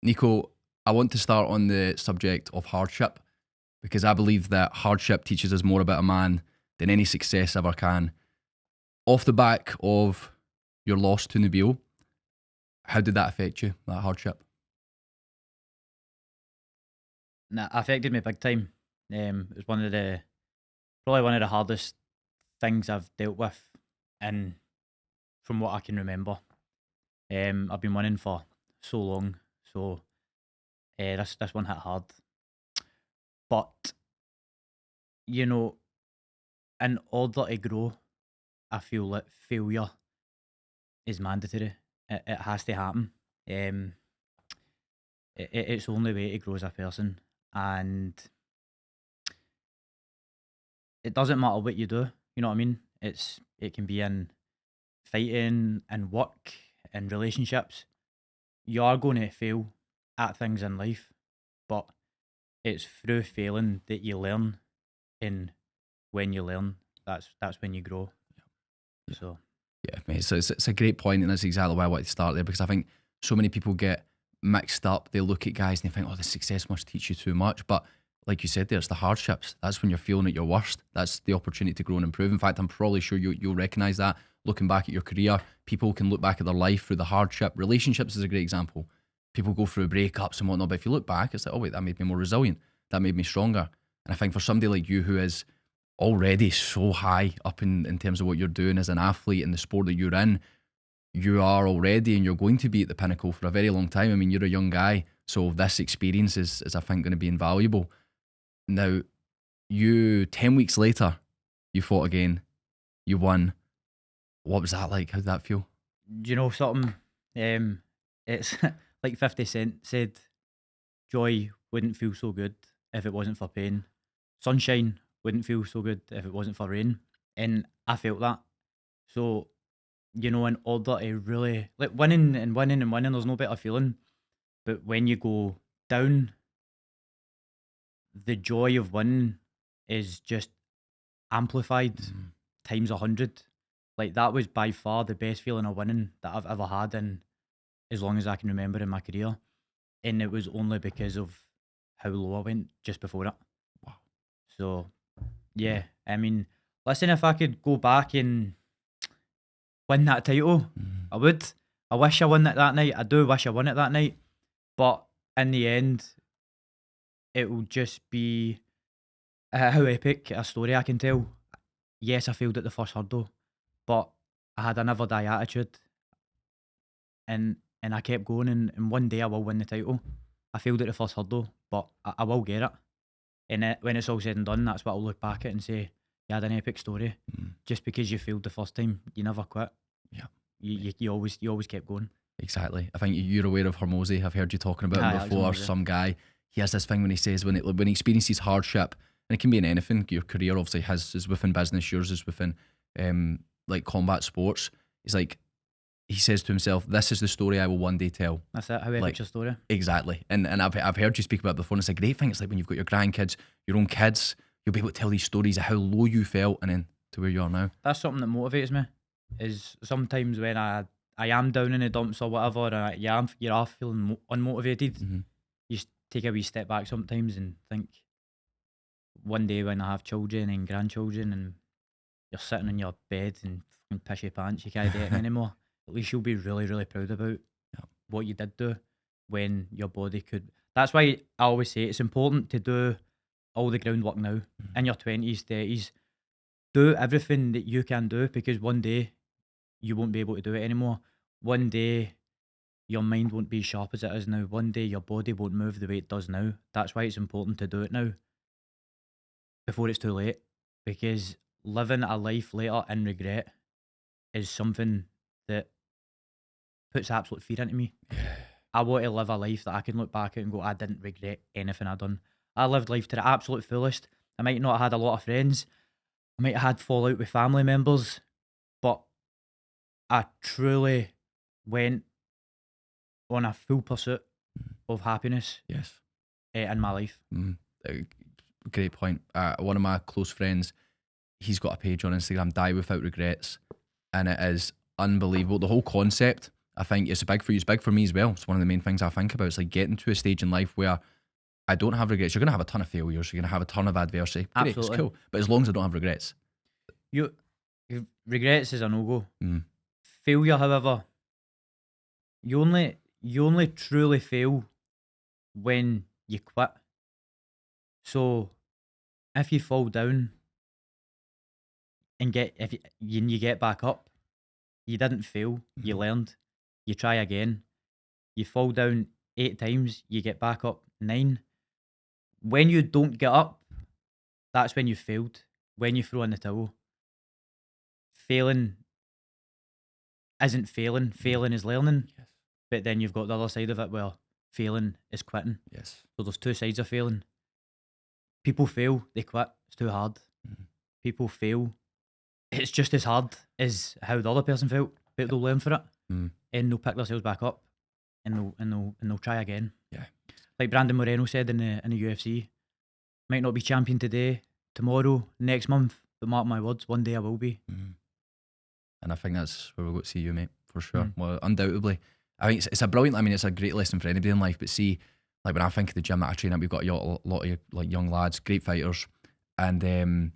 Nico, I want to start on the subject of hardship because I believe that hardship teaches us more about a man than any success ever can. Off the back of your loss to Nabil, how did that affect you, that hardship? Nah, it affected me big time. It was probably one of the hardest things I've dealt with, and from what I can remember, I've been winning for so long, so this one hit hard. But you know, in order to grow, I feel that failure is mandatory. It has to happen. It's the only way to grow as a person, and it doesn't matter what you do. You know what I mean? It can be in fighting and work and relationships. You are going to fail at things in life, but it's through failing that you learn, and when you learn, that's when you grow. Yeah. So Yeah, mate. So it's a great point, and that's exactly why I wanted to start there because I think so many people get mixed up. They look at guys and they think, "Oh, the success must teach you too much," but like you said, there's the hardships. That's when you're feeling at your worst. That's the opportunity to grow and improve. In fact, I'm probably sure you'll recognise that looking back at your career. People can look back at their life through the hardship. Relationships is a great example. People go through breakups and whatnot, but if you look back, it's like, oh wait, that made me more resilient. That made me stronger. And I think for somebody like you who is already so high up in terms of what you're doing as an athlete in the sport that you're in, you are already and you're going to be at the pinnacle for a very long time. I mean, you're a young guy, so this experience is I think, going to be invaluable. Now, you 10 weeks later, you fought again, you won. What was that like? How did that feel? you know something? It's like 50 Cent said, joy wouldn't feel so good if it wasn't for pain. Sunshine wouldn't feel so good if it wasn't for rain. And I felt that. So, in order to really like winning and winning and winning, there's no better feeling. But when you go down, the joy of winning is just amplified Mm. times 100. Like that was by far the best feeling of winning that I've ever had in as long as I can remember in my career. And it was only because of how low I went just before it. Wow. So Yeah. yeah, I mean, listen, if I could go back and win that title, Mm. I would. I wish I won it that night. I do wish I won it that night. But in the end, it will just be how epic a story I can tell. Yes, I failed at the first hurdle, but I had a never die attitude, and I kept going. And one day I will win the title. I failed at the first hurdle, but I will get it. And when it's all said and done, that's what I'll look back at and say, you had an epic story. Mm. Just because you failed the first time, you never quit. Yeah. You always kept going. Exactly. I think you're aware of Hormozy. I've heard you talking about him Aye, Alex before. Hormozy. Some guy, he has this thing when he says when he experiences hardship, and it can be in anything. Your career, obviously, his is within business. Yours is within like combat sports. He's like, he says to himself, "This is the story I will one day tell." That's it. How epic's Like your story? exactly. And I've heard you speak about it before. And it's a great thing. It's like when you've got your grandkids, your own kids, you'll be able to tell these stories of how low you felt and then to where you are now. That's something that motivates me. Is sometimes when I am down in the dumps or whatever, and you are feeling unmotivated, Mm-hmm. you just take a wee step back sometimes and think, one day when I have children and grandchildren and you're sitting in your bed and fucking piss your pants, you can't do it anymore. At least you'll be really, really proud about Yeah. what you did do when your body could. That's why I always say it's important to do all the groundwork now in your 20s, 30s. Do everything that you can do because one day you won't be able to do it anymore. One day your mind won't be as sharp as it is now. One day your body won't move the way it does now. That's why it's important to do it now before it's too late, because living a life later in regret is something that puts absolute fear into me. I want to live a life that I can look back at and go, I didn't regret anything I done. I lived life to the absolute fullest. I might not have had a lot of friends. I might have had fallout with family members, but I truly went on a full pursuit of happiness Yes. in my life. Mm. Uh, Great point. One of my close friends, he's got a page on Instagram, Die Without Regrets, and it is unbelievable. The whole concept I think it's big for you. It's big for me as well. It's one of the main things I think about. It's like getting to a stage in life where I don't have regrets. You're going to have a ton of failures. You're going to have a ton of adversity. Great, Absolutely. it's cool. But as long as I don't have regrets. Regrets is a no-go. Mm. Failure, however, you only truly fail when you quit. So if you fall down and you get back up, you didn't fail. You learned. You try again. You fall down 8 times. You get back up 9. When you don't get up, that's when you failed. When you throw in the towel. Failing isn't failing. Failing is learning. Yes. But then you've got the other side of it where failing is quitting. Yes. So there's 2 sides of failing. People fail, they quit. It's too hard. Mm-hmm. People fail. It's just as hard as how the other person felt, but they'll learn for it, and they'll pick themselves back up, and they'll try again. Yeah. Like Brandon Moreno said in the UFC, might not be champion today, tomorrow, next month, but mark my words, one day I will be. Mm. And I think that's where we'll go to see you, mate, for sure. Well, undoubtedly. I think it's a brilliant, I mean, it's a great lesson for anybody in life, but see, like when I think of the gym that I train at, we've got a lot of like young lads, great fighters, and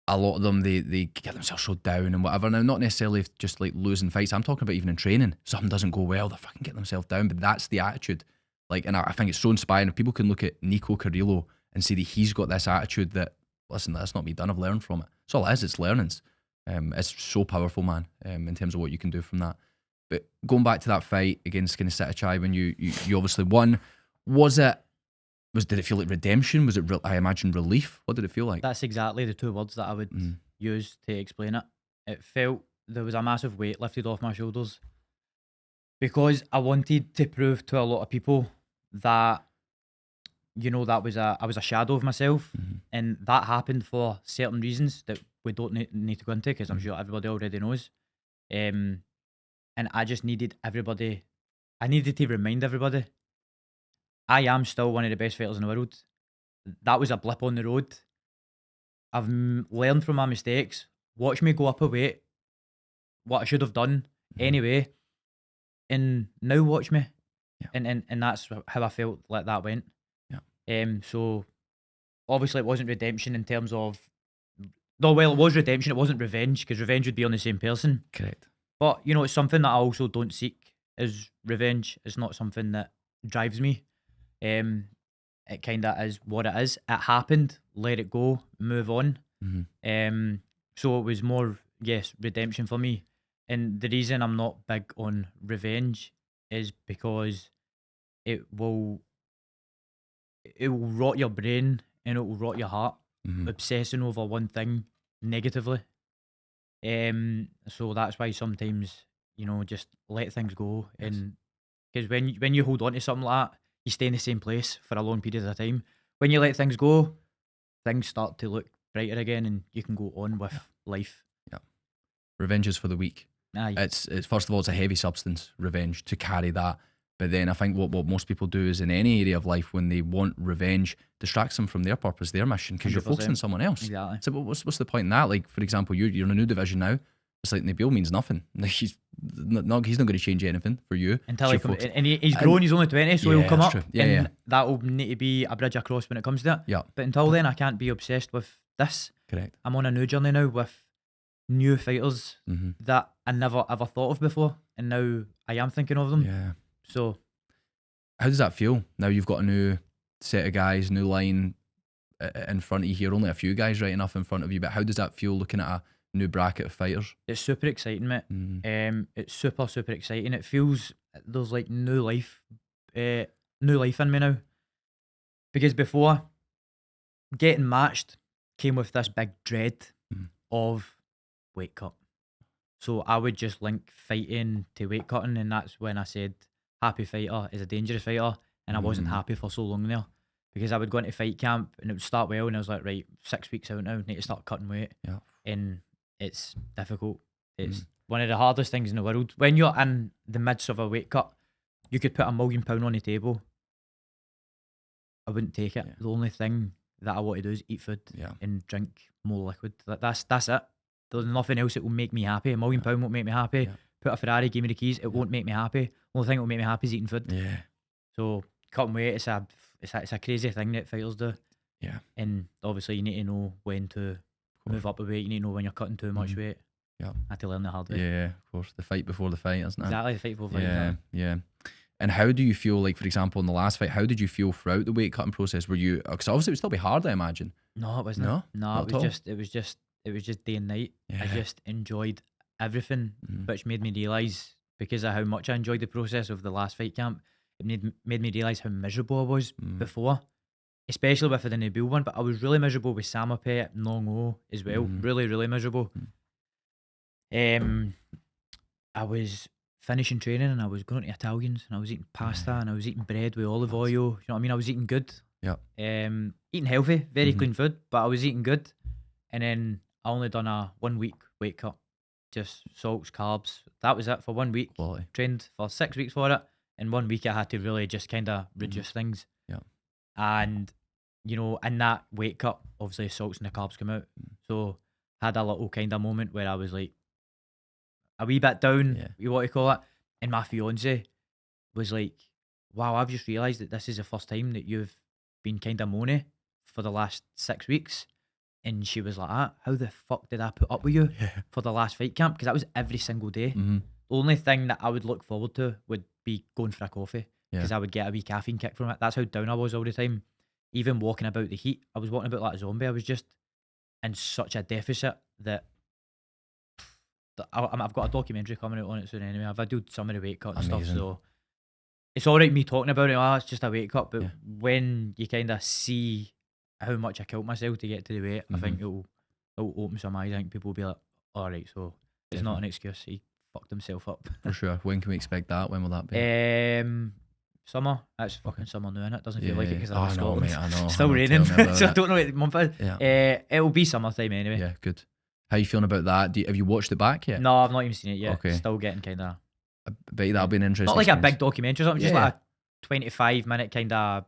a lot of them, they get themselves so down and whatever. Now, not necessarily just like losing fights, I'm talking about even in training. Something doesn't go well, they fucking get themselves down, but that's the attitude. Like, and I think it's so inspiring. If people can look at Nico Carrillo and see that he's got this attitude that, listen, that's not me done, I've learned from it. It's all it is, it's learnings. It's so powerful, man, in terms of what you can do from that. But going back to that fight against kind of Sitthichai, when you obviously won, did it feel like redemption? Was it, I imagine, relief? What did it feel like? That's exactly the 2 words that I would use to explain it. It felt there was a massive weight lifted off my shoulders because I wanted to prove to a lot of people that, you know, that I was a shadow of myself, and that happened for certain reasons that we don't need to go into because I'm sure everybody already knows. And I just needed everybody. I needed to remind everybody I am still one of the best fighters in the world. That was a blip on the road. I've learned from my mistakes. Watch me go up a weight, what I should have done anyway, and now watch me. Yeah. And that's how I felt like that went. Yeah. So obviously it wasn't redemption in terms of, no, well, it was redemption. It wasn't revenge because revenge would be on the same person. Correct. But you know, it's something that I also don't seek is revenge. It's not something that drives me. It kind of is what it is. It happened. Let it go. Move on. So it was more, yes, redemption for me. And the reason I'm not big on revenge is because it will rot your brain and it will rot your heart. Obsessing over one thing negatively. So that's why sometimes, you know, just let things go. Yes. And because when you hold on to something like that, you stay in the same place for a long period of time. When you let things go, things start to look brighter again, and you can go on with life. Yeah, revenge is for the weak. Aye. It's first of all, it's a heavy substance, revenge, to carry that. But then I think what most people do is in any area of life, when they want revenge, distracts them from their purpose, their mission, because you're focusing on someone else. Exactly. So what's the point in that? Like, for example, you're in a new division now. It's like Nabil means nothing. Like he's not going to change anything for you. Until he's grown, he's only 20, so he'll come up. True. Yeah, that'll need to be a bridge across when it comes to it. Yeah. But until then, I can't be obsessed with this. Correct. I'm on a new journey now with new fighters that I never ever thought of before, and now I am thinking of them. Yeah. So, how does that feel? Now you've got a new set of guys, new line in front of you here. Only a few guys right enough in front of you, but how does that feel looking at a new bracket of fighters? It's super exciting, mate. It's super exciting. It feels there's like new life in me now. Because before, getting matched came with this big dread of weight cut. So I would just link fighting to weight cutting, and that's when I said happy fighter is a dangerous fighter, and I wasn't happy for so long there. Because I would go into fight camp and it would start well, and I was like, right, 6 weeks out now, need to start cutting weight. Yeah. And it's difficult. It's one of the hardest things in the world. When you're in the midst of a weight cut, you could put £1 million on the table. I wouldn't take it. Yeah. The only thing that I want to do is eat food and drink more liquid. That's it. There's nothing else that will make me happy. £1 million won't make me happy. Yeah. put a Ferrari, give me the keys, it won't make me happy. Only thing that will make me happy is eating food. Yeah. So cutting weight, it's a crazy thing that fighters do. Yeah. And obviously you need to know when to move up a weight. You need to know when you're cutting too much weight. Yeah. I had to learn the hard way. Yeah, of course. The fight before the fight, isn't it? Exactly, the fight before fight. Yeah, Exactly. yeah. And how do you feel, like, for example, in the last fight, how did you feel throughout the weight cutting process? Were you, because obviously it would still be hard, I imagine. No, it wasn't. No? No, Not it was at all? just day and night. I Yeah. just enjoyed everything, Mhm. which made me realise, because of how much I enjoyed the process of the last fight camp, it made me realise how miserable I was before, especially with the Nabil one. But I was really miserable with Saemapetch, Nong-O as well. Really, really miserable. I was finishing training and I was going to Italians and I was eating pasta and I was eating bread with olive oil. You know what I mean? I was eating good. Yeah. Eating healthy, very clean food, but I was eating good. And then I only done a 1 week weight cut, just salts, carbs. That was it for 1 week. Quality. Trained for 6 weeks for it. In 1 week, I had to really just kind of reduce things. Yeah. And, you know, in that weight cut, obviously the salts and the carbs come out. So had a little kind of moment where I was like a wee bit down, you want to call it. And my fiance was like, wow, I've just realised that this is the first time that you've been kind of moany for the last 6 weeks. And she was like, how the fuck did I put up with you for the last fight camp? Because that was every single day. The only thing that I would look forward to would be going for a coffee, because I would get a wee caffeine kick from it. That's how down I was all the time. Even walking about the heat, I was walking about like a zombie. I was just in such a deficit that I've got a documentary coming out on it soon anyway. I've videoed some of the weight cut and stuff, so it's alright me talking about it. It's just a weight cut, but when you kind of see how much I killed myself to get to the weight, I think it'll open some eyes. I think people will be like, alright, so it's not an excuse. He fucked himself up. For sure. When can we expect that? When will that be? Summer. It's fucking summer now, innit? Doesn't feel like it because I'm in I know, Scotland. mate, I know. It's still I know, raining, tell me about so I it. don't know what the month is. Yeah. It'll be summertime anyway. Yeah, good. How you feeling about that? Have you watched it back yet? No, I've not even seen it yet. Okay. Still getting kind of... I bet that'll be an interesting Not like a experience. big documentary or something, just like a 25-minute kind of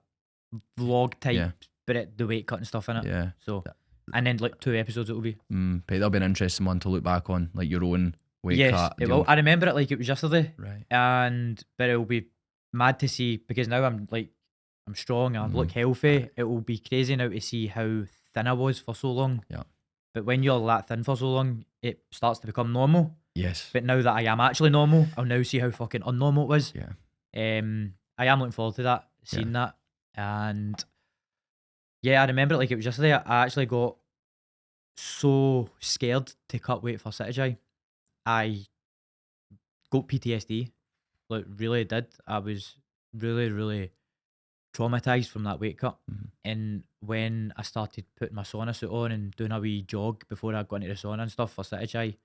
vlog type, but the weight cut and stuff in it. Yeah. So, and then like 2 episodes it'll be. Bet that'll be an interesting one to look back on, like your own weight Yes, cut. it will. I remember it like it was yesterday. Right. But it'll be mad to see, because now I'm strong, I look healthy. It will be crazy now to see how thin I was for so long. Yeah. But when you're that thin for so long, it starts to become normal. Yes. But now that I am actually normal, I'll now see how fucking unnormal it was. Yeah. I am looking forward to that, seeing that. And yeah, I remember it like it was yesterday. I actually got so scared to cut weight for Sitthichai. I got PTSD. Like, really did. I was really, really traumatized from that weight cut. And when I started putting my sauna suit on and doing a wee jog before I got into the sauna and stuff for Sitthichai,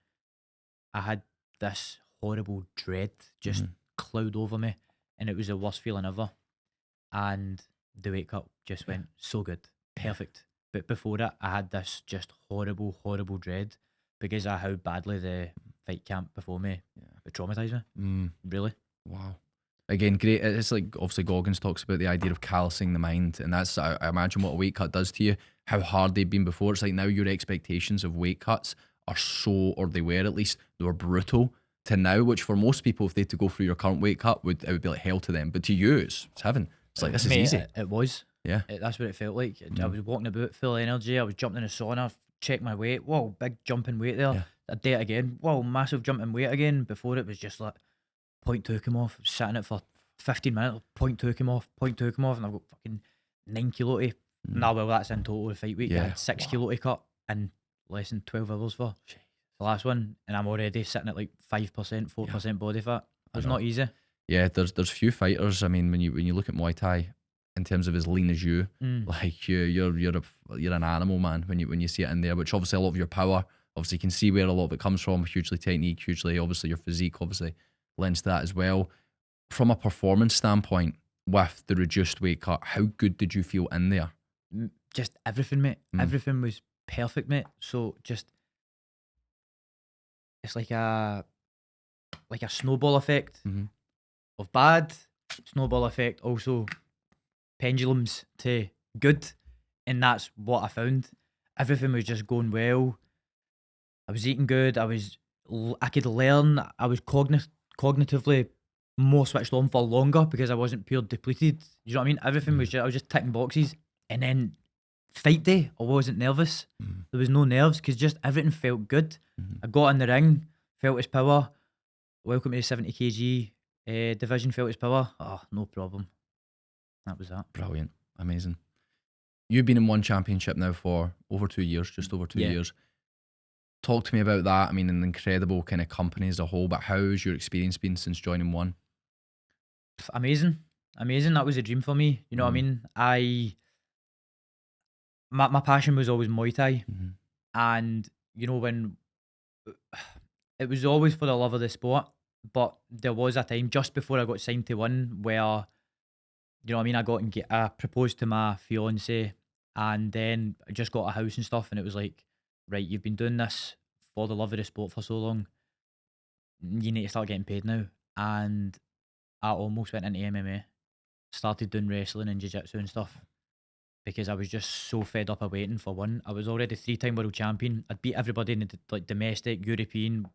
I had this horrible dread just cloud over me, and it was the worst feeling ever. And the weight cut just went so good, perfect. But before that, I had this just horrible, horrible dread because of how badly the fight camp before me it traumatized me. Really. Wow. Again, great. It's like, obviously Goggins talks about the idea of callousing the mind, and that's, I imagine, what a weight cut does to you. How hard they've been before. It's like now your expectations of weight cuts are so, or they were at least, they were brutal to now, which for most people, if they had to go through your current weight cut, it would be like hell to them. But to you, it's heaven. It's like, this is Mate, easy. It was. Yeah. That's what it felt like. I was walking about full of energy. I was jumping in the sauna, check my weight. Whoa, big jump in weight there. Yeah. I did it again. Whoa, massive jump in weight again. Before it was just like 0.2 came off. Sat in it for 15 minutes. 0.2 came off. 0.2 came off, and I've got fucking 9 kilo to. Nah, well, that's in total of fight week. I had 6 kilo to cut in less than 12 hours for the last one, and I'm already sitting at like 5%, 4% body fat. It's not easy. Yeah, there's few fighters. I mean, when you look at Muay Thai, in terms of as lean as you, like you're an animal, man. When you see it in there, which obviously a lot of your power, obviously you can see where a lot of it comes from. Hugely technique, hugely obviously your physique, obviously lends to that as well. From a performance standpoint, with the reduced weight cut, how good did you feel in there? Just everything, mate. Everything was perfect, mate. So just, it's like a snowball effect of bad, snowball effect also pendulums to good, and that's what I found. Everything was just going well. I was eating good. I was I could learn. I was cognitively more switched on for longer because I wasn't pure depleted. You know what I mean? Everything was I was just ticking boxes, and then fight day, I wasn't nervous. There was no nerves because just everything felt good. I got in the ring, felt his power. Welcome to the 70 kg division, felt his power. Oh, no problem. That was that. Brilliant. Amazing. You've been in one championship now for over 2 years, just over 2 years. Talk to me about that. I mean, an incredible kind of company as a whole, but how's your experience been since joining one? Amazing. That was a dream for me. You know what I mean? My passion was always Muay Thai. And, you know, when it was always for the love of the sport, but there was a time just before I got signed to one where, you know what I mean, I proposed to my fiance, and then I just got a house and stuff, and it was like, right, you've been doing this for the love of the sport for so long, you need to start getting paid now. And I almost went into MMA, started doing wrestling and jiu-jitsu and stuff, because I was just so fed up of waiting for one. I was already 3-time world champion. I'd beat everybody in the like domestic, European.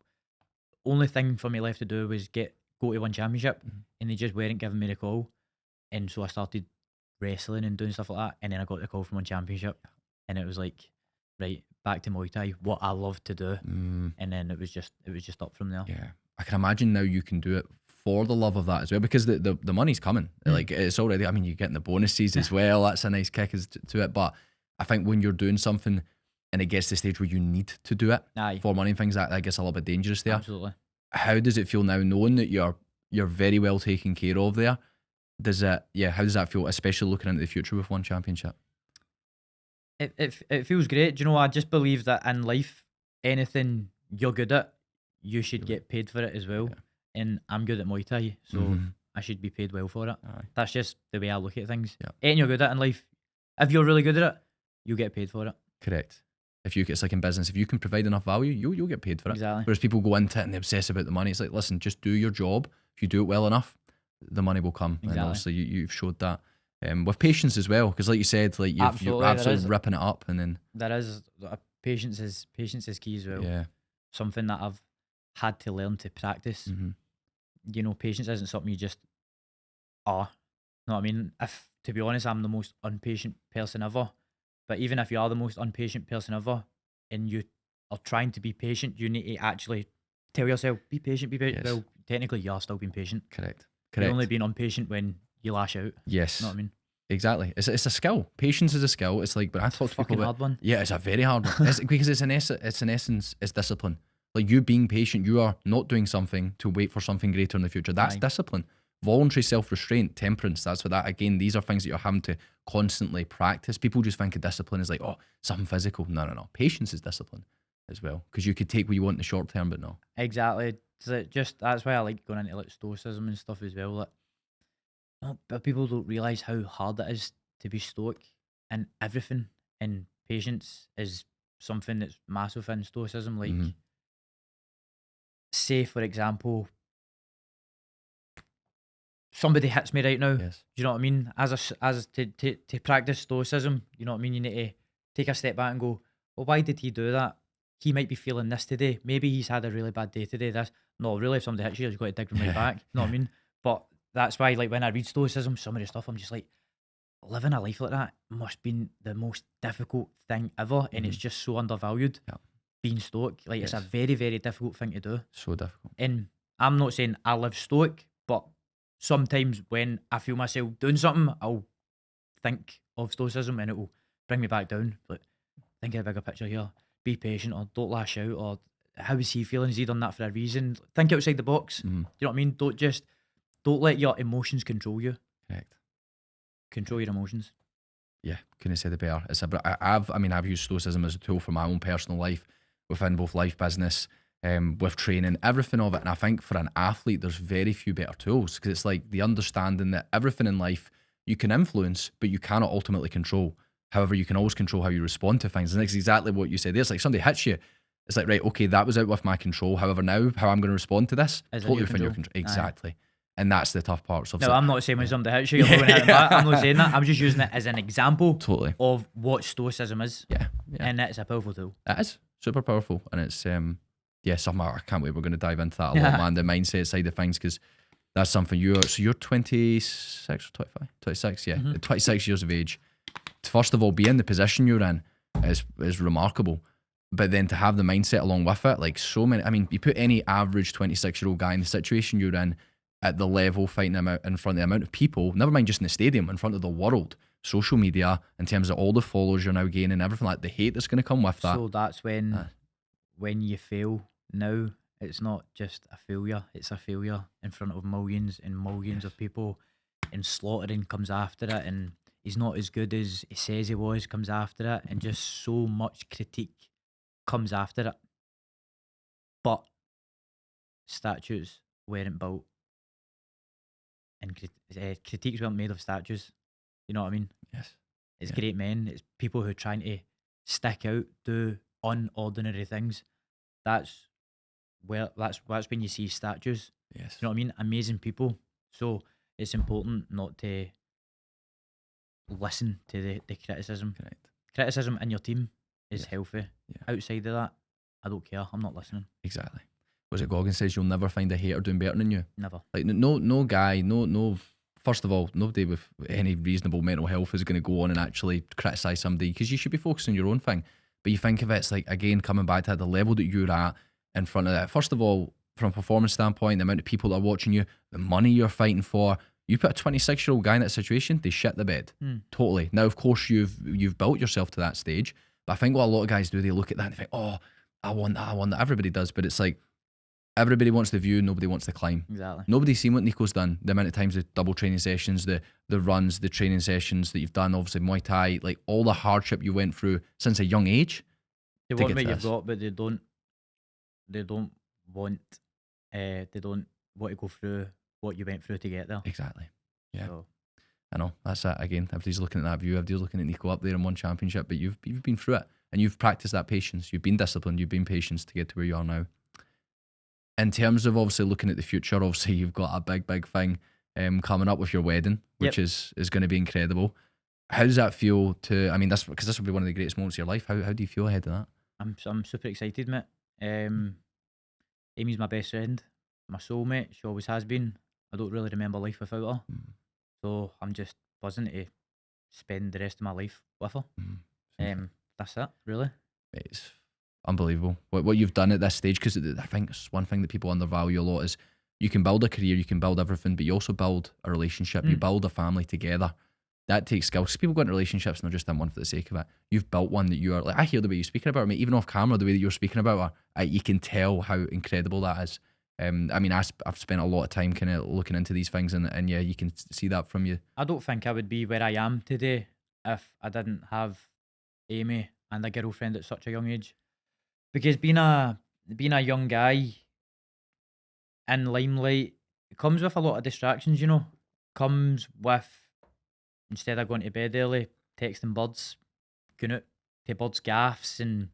Only thing for me left to do was go to one championship, and they just weren't giving me the call. And so I started wrestling and doing stuff like that, and then I got the call from one championship, and it was like, right, back to Muay Thai, what I love to do. And then it was just up from there. Yeah, I can imagine now you can do it for the love of that as well, because the money's coming. Like, it's already, I mean, you're getting the bonuses as well. That's a nice kick to it. But I think when you're doing something and it gets to the stage where you need to do it for money and things, that gets a little bit dangerous there. Absolutely. How does it feel now, knowing that you're very well taken care of there? How does that feel, especially looking into the future with one championship? It feels great. Do you know, I just believe that in life, anything you're good at, you should get paid for it as well. And I'm good at Muay Thai, so I should be paid well for it. That's just the way I look at things. Anything you're good at in life, if you're really good at it, you get paid for it. Correct. It's like in business, if you can provide enough value, you'll get paid for it. Exactly. Whereas people go into it and they obsess about the money. It's like, listen, just do your job. If you do it well enough, the money will come. Exactly. And obviously you've showed that. With patience as well, because like you said, like you're absolutely ripping it up, and then there is patience is key as well. Yeah, something that I've had to learn to practice. You know, patience isn't something you just are. You know what I mean? If, to be honest, I'm the most impatient person ever. But even if you are the most impatient person ever, and you are trying to be patient, you need to actually tell yourself, be patient, be patient. Yes. Well, technically, you are still being patient. Correct. You're only being impatient when you lash out. Yes. You know what I mean? Exactly. It's a skill. Patience is a skill. It's like, but I talk to people about, hard one. Yeah, it's a very hard one. Because it's in essence, it's discipline. Like, you being patient, you are not doing something to wait for something greater in the future. That's discipline. Voluntary self-restraint, temperance, that's what that, again, these are things that you're having to constantly practice. People just think of discipline as like, oh, something physical. No. Patience is discipline as well, because you could take what you want in the short term, but no. Exactly. That's why I like going into like stoicism and stuff as well. Like, but people don't realise how hard it is to be stoic and everything. And patience is something that's massive in stoicism. Like, say for example, somebody hits me right now. Yes. Do you know what I mean? To practice stoicism, you know what I mean? You need to take a step back and go, well, why did he do that? He might be feeling this today. Maybe he's had a really bad day today. No, really, if somebody hits you, you've got to dig them right back. You know what I mean? But that's why, like, when I read stoicism, some of the stuff, I'm just like, living a life like that must be the most difficult thing ever, and it's just so undervalued. Yeah. Being stoic, like, it's a very, very difficult thing to do. So difficult. And I'm not saying I live stoic, but sometimes when I feel myself doing something, I'll think of stoicism and it will bring me back down. Like, think of a bigger picture here. Be patient, or don't lash out, or how is he feeling? Has he done that for a reason? Think outside the box. You know what I mean? Don't let your emotions control you. Correct. Control your emotions. Yeah, couldn't say the better. I've used stoicism as a tool for my own personal life, within both life, business, with training, everything of it. And I think for an athlete, there's very few better tools, because it's like the understanding that everything in life you can influence, but you cannot ultimately control. However, you can always control how you respond to things. And that's exactly what you said. There's like, somebody hits you. It's like, right, okay, that was out with my control. However, now how I'm going to respond to this, totally within your control. Exactly. And that's the tough part. So no, I'm not saying when somebody hits you, you're going to hit them back. I'm not saying that. I'm just using it as an example of what stoicism is. Yeah. And it's a powerful tool. It is super powerful. And it's yeah, something I can't wait. We're going to dive into that a lot, man. The mindset side of things, because that's something you're 26 or 25? 26, yeah. 26 years of age. First of all, be in the position you're in is remarkable. But then to have the mindset along with it, like so many, I mean, you put any average 26-year-old guy in the situation you're in at the level, fighting them out in front of the amount of people, never mind just in the stadium, in front of the world, social media, in terms of all the followers you're now gaining, everything, like the hate that's going to come with that. So that's when you fail now, it's not just a failure, it's a failure in front of millions and millions of people, and slaughtering comes after it, and he's not as good as he says he was comes after it, and just so much critique comes after it. But statues weren't built, and critiques weren't made of statues. You know what I mean? Yes. It's great men. It's people who are trying to stick out, do unordinary things. That's when you see statues. Yes. You know what I mean? Amazing people. So it's important not to listen to the criticism. Correct. Criticism in your team is healthy. Yeah. Outside of that, I don't care. I'm not listening. Exactly. Was it Goggins says you'll never find a hater doing better than you? Never. Like no guy, no. First of all, nobody with any reasonable mental health is going to go on and actually criticise somebody, because you should be focusing on your own thing. But you think of it, it's like, again, coming back to the level that you're at in front of that. First of all, from a performance standpoint, the amount of people that are watching you, the money you're fighting for. You put a 26-year-old guy in that situation, they shit the bed. Totally. Now, of course, you've built yourself to that stage. But I think what a lot of guys do, they look at that and they think, oh, I want that. Everybody does. But it's like, everybody wants the view, nobody wants the climb. Exactly. Nobody's seen what Nico's done. The amount of times, the double training sessions, the runs, the training sessions that you've done, obviously Muay Thai, like all the hardship you went through since a young age. They want what you've got, but they don't want to go through what you went through to get there. Exactly. Yeah. So. I know. That's it. Again, everybody's looking at that view. Everybody's looking at Nico up there in one championship, but you've been through it and you've practiced that patience. You've been disciplined. You've been patient to get to where you are now. In terms of obviously looking at the future, obviously you've got a big thing coming up with your wedding, which is going to be incredible. How does that feel to? I mean, because this will be one of the greatest moments of your life. How do you feel ahead of that? I'm super excited, mate. Amy's my best friend, my soulmate. She always has been. I don't really remember life without her, so I'm just buzzing to spend the rest of my life with her. That's it, really. It's unbelievable what you've done at this stage, because I think it's one thing that people undervalue a lot is you can build a career, you can build everything, but you also build a relationship, you build a family together. That takes skills. People go into relationships and they're just in one for the sake of it. You've built one that you are, like, I hear the way you're speaking about her, mate, even off camera, the way that you're speaking about her, you can tell how incredible that is. I mean, I've spent a lot of time kind of looking into these things, and yeah, you can see that from you. I don't think I would be where I am today if I didn't have Amy and a girlfriend at such a young age. Because being a young guy in limelight, it comes with a lot of distractions, you know. Comes with, instead of going to bed early, texting birds, going out to birds' gaffs and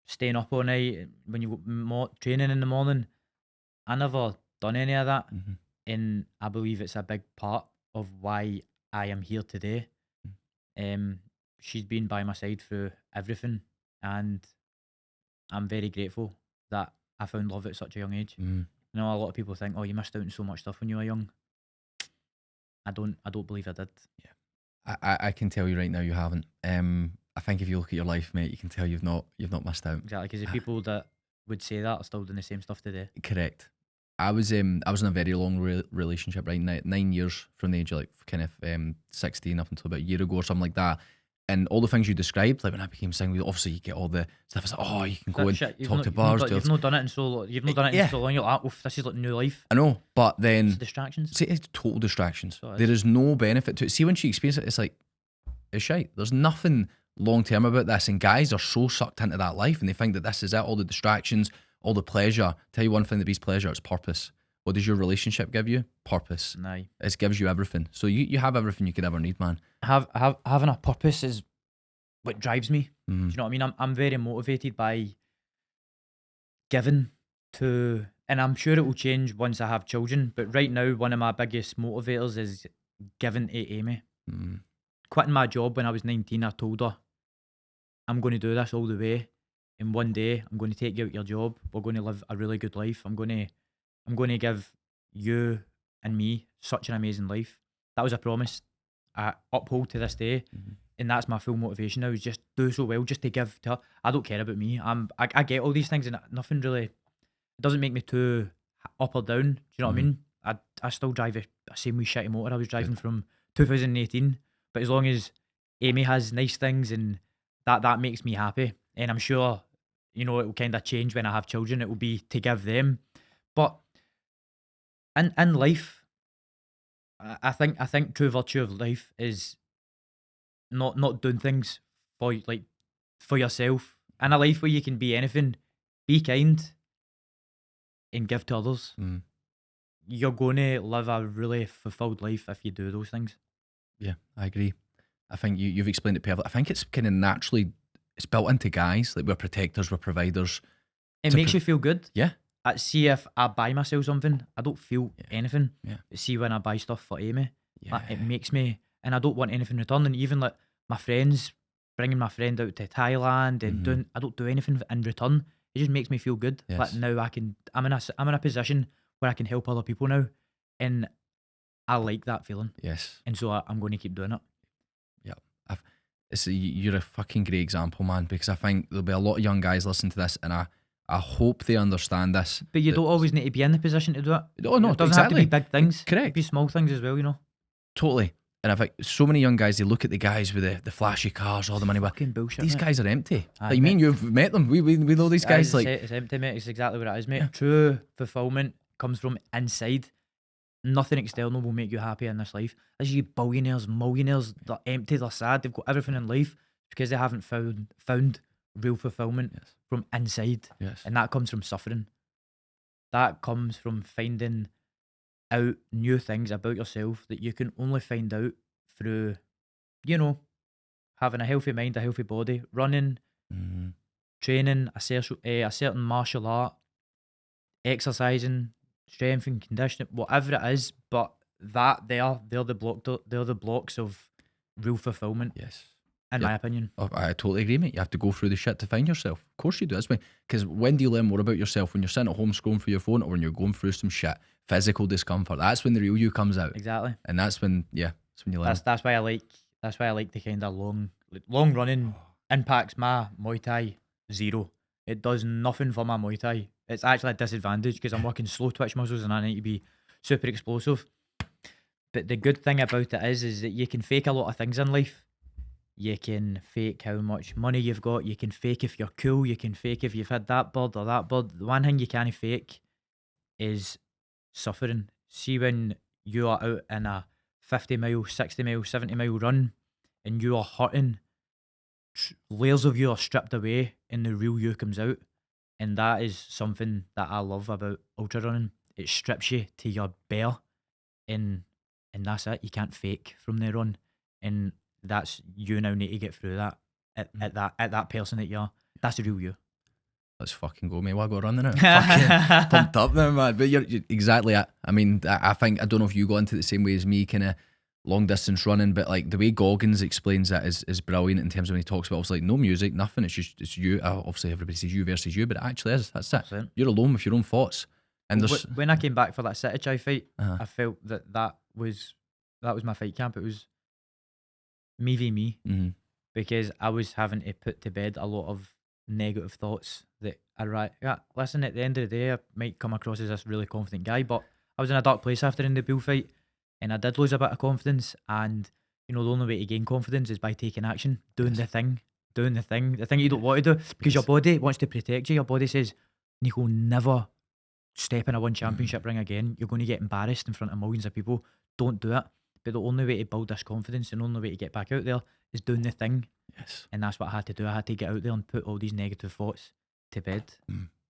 staying up all night when you go training in the morning. I never done any of that, and I believe it's a big part of why I am here today. She's been by my side through everything, and I'm very grateful that I found love at such a young age. You know, a lot of people think, oh, you missed out on so much stuff when you were young. I don't believe I did. Yeah, I can tell you right now you haven't. I think if you look at your life, mate, you can tell you've not missed out. Exactly, because the people that would say that are still doing the same stuff today. Correct. I was in a very long relationship, right? 9 years from the age of, like, kind of 16 up until about a year ago or something like that. And all the things you described, like when I became single, obviously you get all the stuff. It's like, oh, you can go and talk to bars. You've not done it in so long. You've not done it in so long. You're like, oof, this is like new life. I know, but then it's distractions. See, it's total distractions. So there is no benefit to it. See, when she experienced it, it's like, it's shite. There's nothing long term about this, and guys are so sucked into that life, and they think that this is it. All the distractions, all the pleasure. Tell you one thing that beats pleasure: it's purpose. What does your relationship give you? Purpose. Aye. It gives you everything. So you have everything you could ever need, man. Having a purpose is what drives me. Do Mm. you know what I mean? I'm very motivated by giving to, and I'm sure it will change once I have children. But right now, one of my biggest motivators is giving to Amy. Mm. Quitting my job when I was 19, I told her, I'm going to do this all the way. and one day I'm going to take you out your job. We're going to live a really good life. I'm going to give you and me such an amazing life. That was a promise I uphold to this day, and that's my full motivation now. Is just do so well, just to give to her. I don't care about me. I get all these things, and nothing really. It doesn't make me too up or down. Do you know what I mean? I still drive the same wee shitty motor I was driving from 2018. But as long as Amy has nice things, and that makes me happy, and I'm sure, it will kind of change when I have children. It will be to give them. But in life, I think true virtue of life is not doing things for yourself. In a life where you can be anything, be kind and give to others. You're going to live a really fulfilled life if you do those things. Yeah, I agree. I think you've explained it perfectly. I think it's kind of naturally, it's built into guys. Like, we're protectors, we're providers. It makes you feel good. Yeah. See, if I buy myself something, I don't feel anything. Yeah. But see, when I buy stuff for Amy, it makes me, and I don't want anything in return. And even like my friends, bringing my friend out to Thailand and I don't do anything in return. It just makes me feel good. Yes. Like, now I'm in a position where I can help other people now, and I like that feeling. Yes. And so I'm going to keep doing it. Yeah. You're a fucking great example, man, because I think there'll be a lot of young guys listening to this, and I hope they understand this. But you don't always need to be in the position to do it. Oh, no, it doesn't exactly. have to be big things. Correct. It could be small things as well, Totally. And I think so many young guys, they look at the guys with the flashy cars, all the money. Fucking bullshit. These mate. guys are empty. Aye, Like, you mean you've met them? We know these guys. It's empty, mate. It's exactly what it is, mate. Yeah. True fulfillment comes from inside. Nothing external will make you happy in this life. As you billionaires, millionaires, they're empty, they're sad, they've got everything in life because they haven't found real fulfillment from inside. Yes. And that comes from suffering. That comes from finding out new things about yourself that you can only find out through, having a healthy mind, a healthy body, running, training, a certain martial art, exercising, strength and conditioning, whatever it is. But they're the blocks of real fulfillment. Yes. In my opinion. Oh, I totally agree, mate. You have to go through the shit to find yourself. Of course you do. That's because when do you learn more about yourself? When you're sitting at home scrolling through your phone, or when you're going through some shit, physical discomfort? That's when the real you comes out. Exactly. And that's when you learn. That's why I like the kind of long running impacts my Muay Thai zero. It does nothing for my Muay Thai. It's actually a disadvantage because I'm working slow twitch muscles and I need to be super explosive. But the good thing about it is that you can fake a lot of things in life. You can fake how much money you've got. You can fake if you're cool. You can fake if you've had that bird or that bird. The one thing you can't fake is suffering. See, when you are out in a 50 mile, 60 mile, 70 mile run and you are hurting, layers of you are stripped away and the real you comes out. And that is something that I love about ultra running. It strips you to your bare, and that's it. You can't fake from there on. And that's, you now need to get through that at that person that you are. That's the real you. Let's fucking go, mate. We'll go running now. Fucking pumped up now, man. But you're exactly it. I mean, I think, I don't know if you go into it the same way as me, kind of long distance running, but like the way Goggins explains that is brilliant in terms of when he talks about, obviously, like, no music, nothing. It's you. Obviously, everybody says you versus you, but it actually is. That's it. 100%. You're alone with your own thoughts. And when I came back for that Sitthichai fight, I felt that was my fight camp. It was me v me, because I was having to put to bed a lot of negative thoughts that listen, at the end of the day I might come across as this really confident guy, but I was in a dark place after in the Bill fight and I did lose a bit of confidence. And the only way to gain confidence is by taking action, doing the thing you don't want to do, because your body wants to protect you. Your body says, Nico, never step in a one championship ring again. You're going to get embarrassed in front of millions of people. Don't do it. But the only way to build this confidence and the only way to get back out there is doing the thing. Yes. And that's what I had to do. I had to get out there and put all these negative thoughts to bed.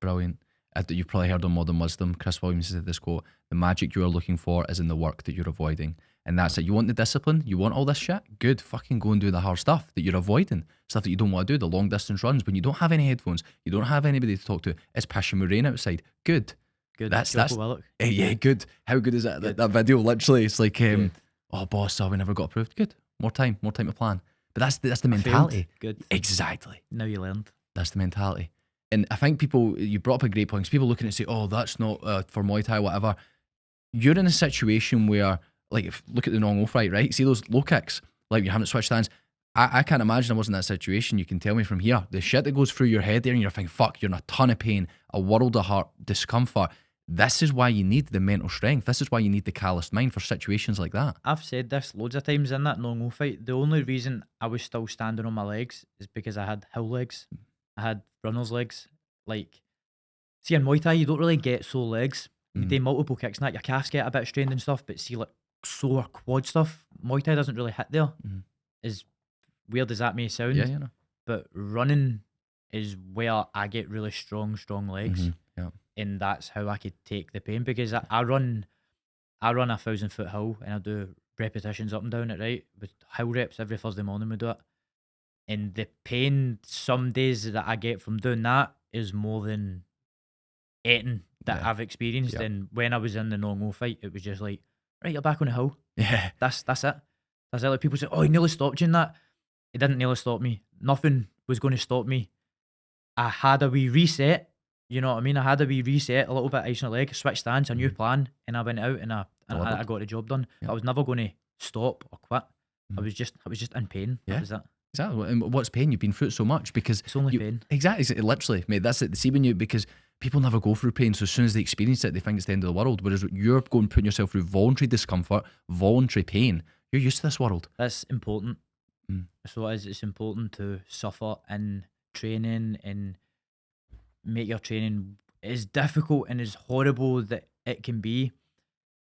Brilliant. You've probably heard on Modern Wisdom, Chris Williams said this quote: the magic you are looking for is in the work that you're avoiding. And that's it. You want the discipline? You want all this shit? Good. Fucking go and do the hard stuff that you're avoiding. Stuff that you don't want to do, the long distance runs, when you don't have any headphones, you don't have anybody to talk to. It's pissing with rain outside. Good. That's yeah, good. How good is that? That video, literally, it's like, oh boss, we never got approved. Good. More time to plan. But that's the mentality. Good. Exactly. Now you learned. That's the mentality. And I think people, you brought up a great point, 'cause people looking at it say, oh, that's not for Muay Thai, whatever. You're in a situation where, like, if look at the Nong-O fight, right? See those low kicks, like you haven't switched hands. I can't imagine I was in that situation. You can tell me from here. The shit that goes through your head there, and you're thinking, fuck, you're in a ton of pain, a world of heart discomfort. This is why you need the mental strength. This is why you need the calloused mind for situations like that. I've said this loads of times in that Nong-O fight. The only reason I was still standing on my legs is because I had hill legs. I had runner's legs. Like, see, in Muay Thai, you don't really get sore legs. You do multiple kicks and that. Your calves get a bit strained and stuff, but see, like, sore quad stuff, Muay Thai doesn't really hit there. As weird as that may sound. Yeah, no. But running is where I get really strong legs. Yeah. And that's how I could take the pain, because I run a 1,000-foot hill, and I do repetitions up and down it, right? With hill reps every Thursday morning we do it. And the pain some days that I get from doing that is more than anything that I've experienced. Yep. And when I was in the Nong-O fight, it was just like, right, you're back on the hill. Yeah. That's it. That's it. Like, people say, oh, he nearly stopped you in that. It didn't nearly stop me. Nothing was going to stop me. I had a wee reset. You know what I mean? I had a wee reset, a little bit ice on the leg, switched stance, a new plan, and I went out and I got the job done. Yep. I was never going to stop or quit. I was just in pain. Yeah. That was it. Exactly. And what's pain? You've been through it so much, because It's only pain. Exactly. Literally, mate. That's it. See, when you, because people never go through pain, so as soon as they experience it, they think it's the end of the world. Whereas you're going, putting yourself through voluntary discomfort, voluntary pain. You're used to this world. That's important. So it's important to suffer in training and make your training as difficult and as horrible that it can be,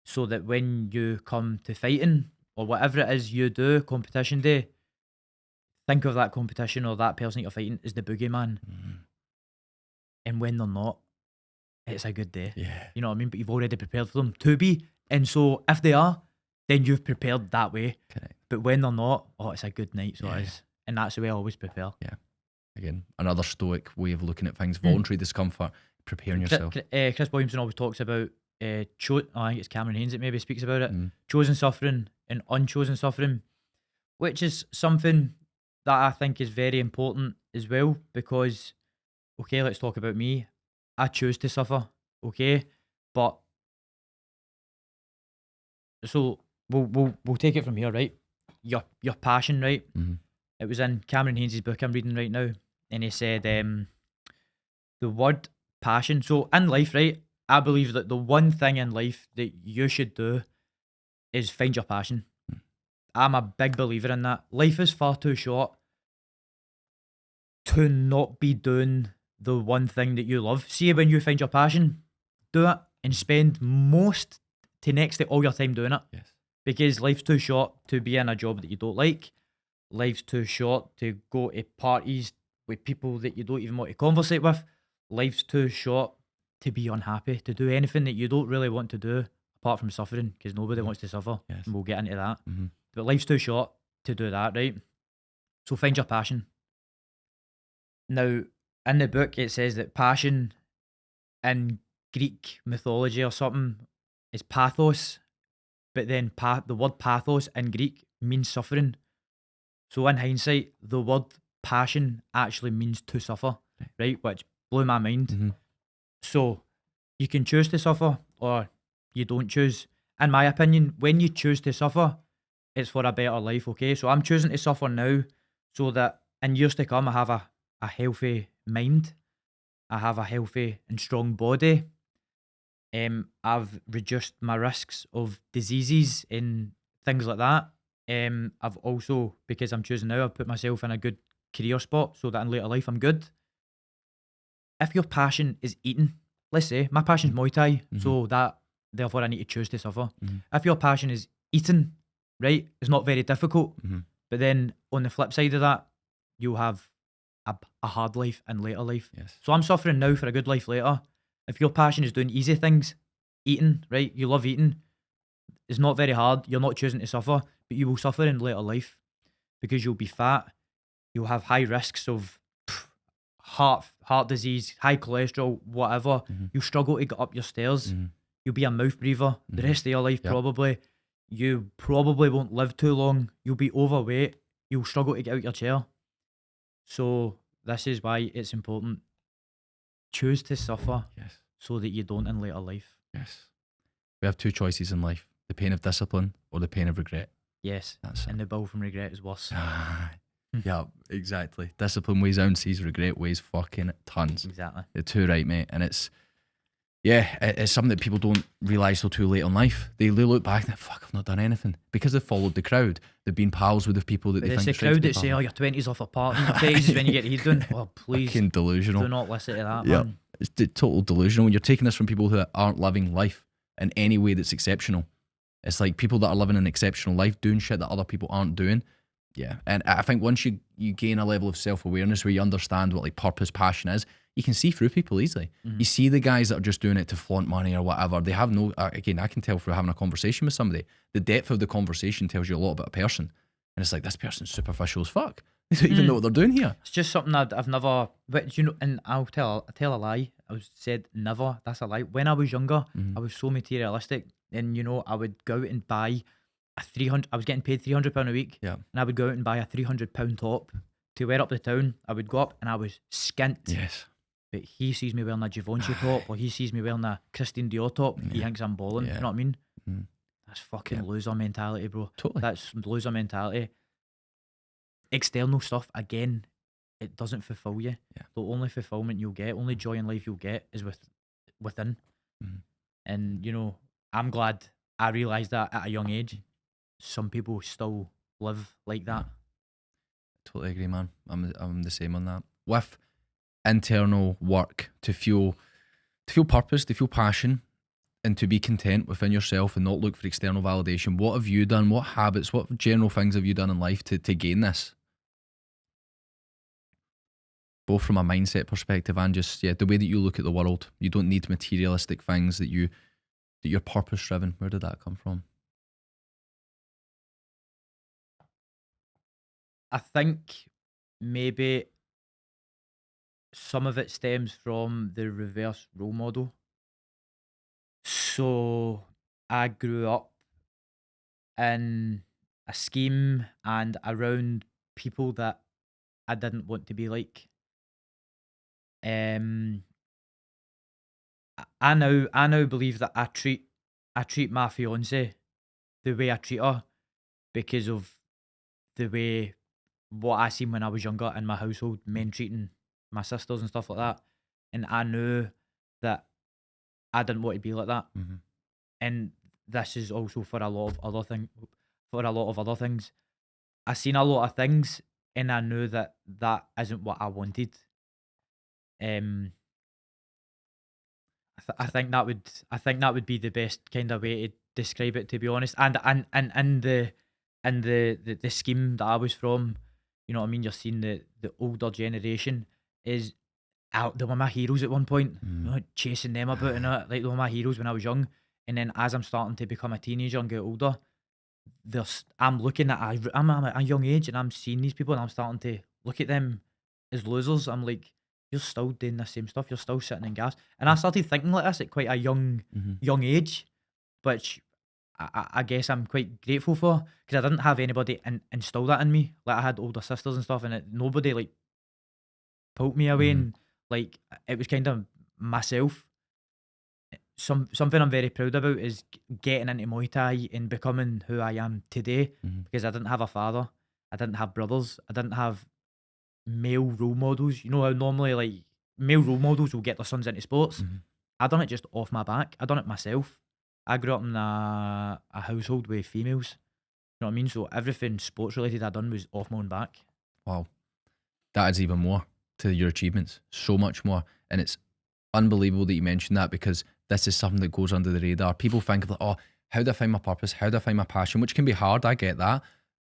so that when you come to fighting or whatever it is you do, competition day, think of that competition or that person that you're fighting as the boogeyman. And when they're not, it's a good day. Yeah. You know what I mean? But you've already prepared for them to be. And so if they are, then you've prepared that way. Correct. But when they're not, oh, it's a good night. So Yeah. it is. And that's the way I always prepare. Yeah. Again, another stoic way of looking at things. Voluntary discomfort, preparing yourself. Chris Williamson always talks about, I think it's Cameron Haynes that maybe speaks about it, chosen suffering and unchosen suffering, which is something that I think is very important as well, because, okay, let's talk about me. I choose to suffer, okay? But, so we'll take it from here, right? Your passion, right? It was in Cameron Haynes' book I'm reading right now, and he said the word passion. So in life, right, I believe that the one thing in life that you should do is find your passion. I'm a big believer in that. Life is far too short to not be doing the one thing that you love. See, when you find your passion, do it and spend most to next to all your time doing it. Yes. Because life's too short to be in a job that you don't like. Life's too short to go to parties with people that you don't even want to conversate with. Life's too short to be unhappy, to do anything that you don't really want to do apart from suffering, because nobody wants to suffer. Yes. And we'll get into that. But life's too short to do that, right? So find your passion. Now, in the book, it says that passion in Greek mythology or something is pathos, but then the word pathos in Greek means suffering. So in hindsight, the word passion actually means to suffer, right? Which blew my mind. So you can choose to suffer or you don't choose. In my opinion, when you choose to suffer, it's for a better life, okay? So I'm choosing to suffer now so that in years to come, I have a healthy mind. I have a healthy and strong body. I've reduced my risks of diseases and things like that. I've also, because I'm choosing now, I've put myself in a good career spot so that in later life I'm good. If your passion is eating, let's say my passion is Muay Thai, so that therefore I need to choose to suffer. If your passion is eating, right, it's not very difficult. But then on the flip side of that, you'll have a hard life in later life. Yes. So I'm suffering now for a good life later. If your passion is doing easy things, eating, right, you love eating, it's not very hard. You're not choosing to suffer, but you will suffer in later life because you'll be fat. You'll have high risks of heart disease, high cholesterol, whatever. You'll struggle to get up your stairs. You'll be a mouth breather the rest of your life, probably. You probably won't live too long. You'll be overweight. You'll struggle to get out your chair. So this is why it's important choose to suffer Yes. so that you don't in later life. Yes. We have two choices in life: the pain of discipline or the pain of regret. Yes, That's it. and the bill from regret is worse. Yeah, exactly. Discipline weighs ounces, regret weighs fucking tons. Exactly. They're too right, mate. And it's something that people don't realise till too late in life. They look back and think, fuck, I've not done anything. Because they've followed the crowd. They've been pals with the people that But they it's think the are straight to crowd be that say, pals. "Oh, your 20s off apart, and your 30s is when you get heat done." Oh, please, Fucking delusional. do not listen to that, Yep. man. It's total delusional. When you're taking this from people who aren't living life in any way that's exceptional. It's like people that are living an exceptional life doing shit that other people aren't doing. Yeah. And I think once you gain a level of self-awareness where you understand what like purpose, passion is, you can see through people easily. Mhm. You see the guys that are just doing it to flaunt money or whatever. They have no, again, I can tell through having a conversation with somebody, the depth of the conversation tells you a lot about a person. And it's like, this person's superficial as fuck. They don't even know what they're doing here. It's just something I've never. But you know, and I'll tell a lie. I said never. That's a lie. When I was younger, I was so materialistic, and you know, I would go out and buy a 300. I was getting paid £300 a week, Yeah. and I would go out and buy a £300 top to wear up the town. I would go up, and I was skint. Yes. But he sees me wearing a Givenchy top, or he sees me wearing a Christian Dior top. He thinks I'm balling. Yeah. You know what I mean? Mm. That's fucking loser mentality, bro. Totally. That's loser mentality. External stuff, again, it doesn't fulfill you. Yeah. The only fulfillment you'll get, only joy in life you'll get is within. Mhm. And, you know, I'm glad I realised that at a young age. Some people still live like that. Totally agree, man. I'm the same on that. With internal work to feel purpose, to feel passion, and to be content within yourself and not look for external validation. What have you done? What habits, what general things have you done in life to gain this? Both from a mindset perspective and just the way that you look at the world. You don't need materialistic things that you're purpose driven. Where did that come from? I think maybe some of it stems from the reverse role model. So I grew up in a scheme and around people that I didn't want to be like. I now believe that I treat my fiance the way I treat her because of the way what I seen when I was younger in my household, men treating my sisters and stuff like that, and I knew that I didn't want to be like that. Mm-hmm. And this is also for a lot of other things. I seen a lot of things, and I knew that that isn't what I wanted. I think that would be the best kind of way to describe it, to be honest. And the scheme that I was from, you know what I mean. You're seeing the older generation is out. They were my heroes at one point. You know, chasing them about and like they were my heroes when I was young. And then as I'm starting to become a teenager and get older, I'm looking at I'm at a young age and I'm seeing these people and I'm starting to look at them as losers. I'm like, you're still doing the same stuff. You're still sitting in gas. And I started thinking like this at quite a young age, which I guess I'm quite grateful for because I didn't have anybody instill that in me. Like I had older sisters and stuff, and nobody like pulled me away, and like it was kind of myself. Something I'm very proud about is getting into Muay Thai and becoming who I am today because I didn't have a father, I didn't have brothers, I didn't have male role models. You know how normally like male role models will get their sons into sports. I done it just off my back. I done it myself. I grew up in a household with females. You know what I mean? So everything sports related I done was off my own back. Wow. That adds even more to your achievements. So much more. And it's unbelievable that you mentioned that because this is something that goes under the radar. People think of like, oh, how do I find my purpose? How do I find my passion? Which can be hard, I get that.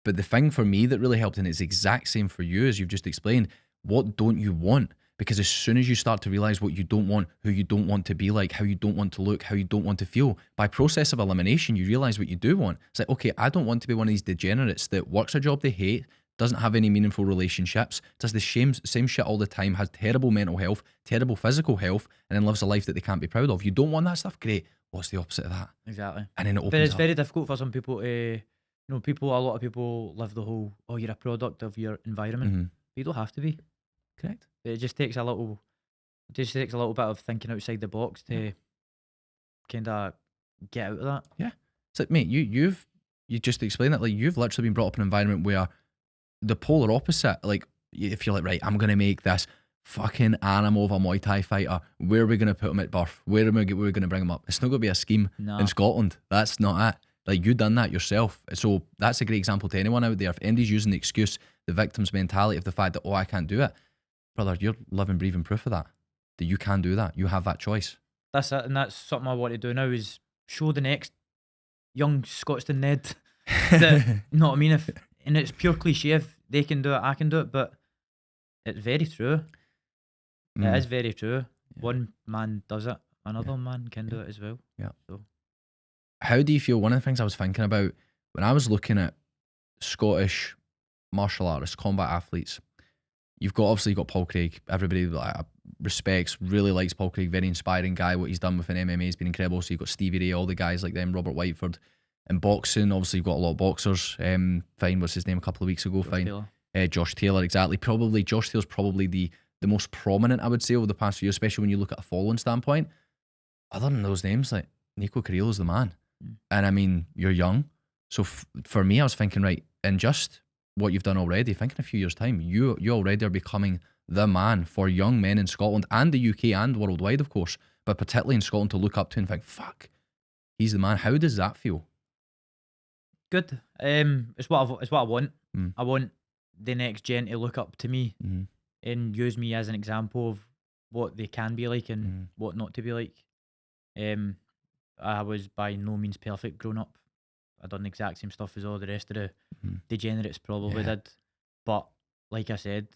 But the thing for me that really helped, and it's the exact same for you as you've just explained, what don't you want? Because as soon as you start to realize what you don't want, who you don't want to be like, how you don't want to look, how you don't want to feel, by process of elimination, you realize what you do want. It's like, okay, I don't want to be one of these degenerates that works a job they hate, doesn't have any meaningful relationships, does the same shit all the time, has terrible mental health, terrible physical health, and then lives a life that they can't be proud of. You don't want that stuff? Great. What's the opposite of that? Exactly. And then it opens But it's up. very difficult for some people to, a lot of people live the whole, oh, you're a product of your environment. But you don't have to be. Correct. It just takes a little It just takes a little bit of thinking outside the box to kind of get out of that. Yeah. It's like, mate, you just explained it. Like, you've literally been brought up in an environment where the polar opposite, like, if you're like, right, I'm going to make this fucking animal of a Muay Thai fighter, where are we going to put him at birth? Where are we going to bring him up? It's not going to be a scheme No. in Scotland. That's not it. Like, you done that yourself. So that's a great example to anyone out there. If Andy's using the excuse, the victim's mentality of the fact that, oh, I can't do it, brother, you're living, breathing proof of that you can do that. You have that choice. That's it, and that's something I want to do now, is show the next young Scotston Ned that, you know what I mean? And it's pure cliche, if they can do it, I can do it, but it's very true. It is very true. Yeah. One man does it, another man can do it as well. Yeah. So, how do you feel? One of the things I was thinking about when I was looking at Scottish martial artists, combat athletes, you've got Paul Craig. Everybody respects, really likes Paul Craig, very inspiring guy. What he's done with an MMA has been incredible. So you've got Stevie Ray, all the guys like them, Robert Whiteford. In boxing, obviously you've got a lot of boxers. Fine, what's his name a couple of weeks ago? Josh Taylor, exactly. Josh Taylor's probably the most prominent, I would say, over the past few years, especially when you look at a following standpoint. Other than those names, like Nico Carrillo's the man. And I mean, you're young. So for me, I was thinking, right, and just what you've done already, think in a few years' time, you already are becoming the man for young men in Scotland and the UK and worldwide, of course, but particularly in Scotland, to look up to and think, fuck, he's the man. How does that feel? Good. It's what I want. I want the next gen to look up to me and use me as an example of what they can be like and what not to be like. I was by no means perfect growing up. I done the exact same stuff as all the rest of the degenerates probably did. But like I said,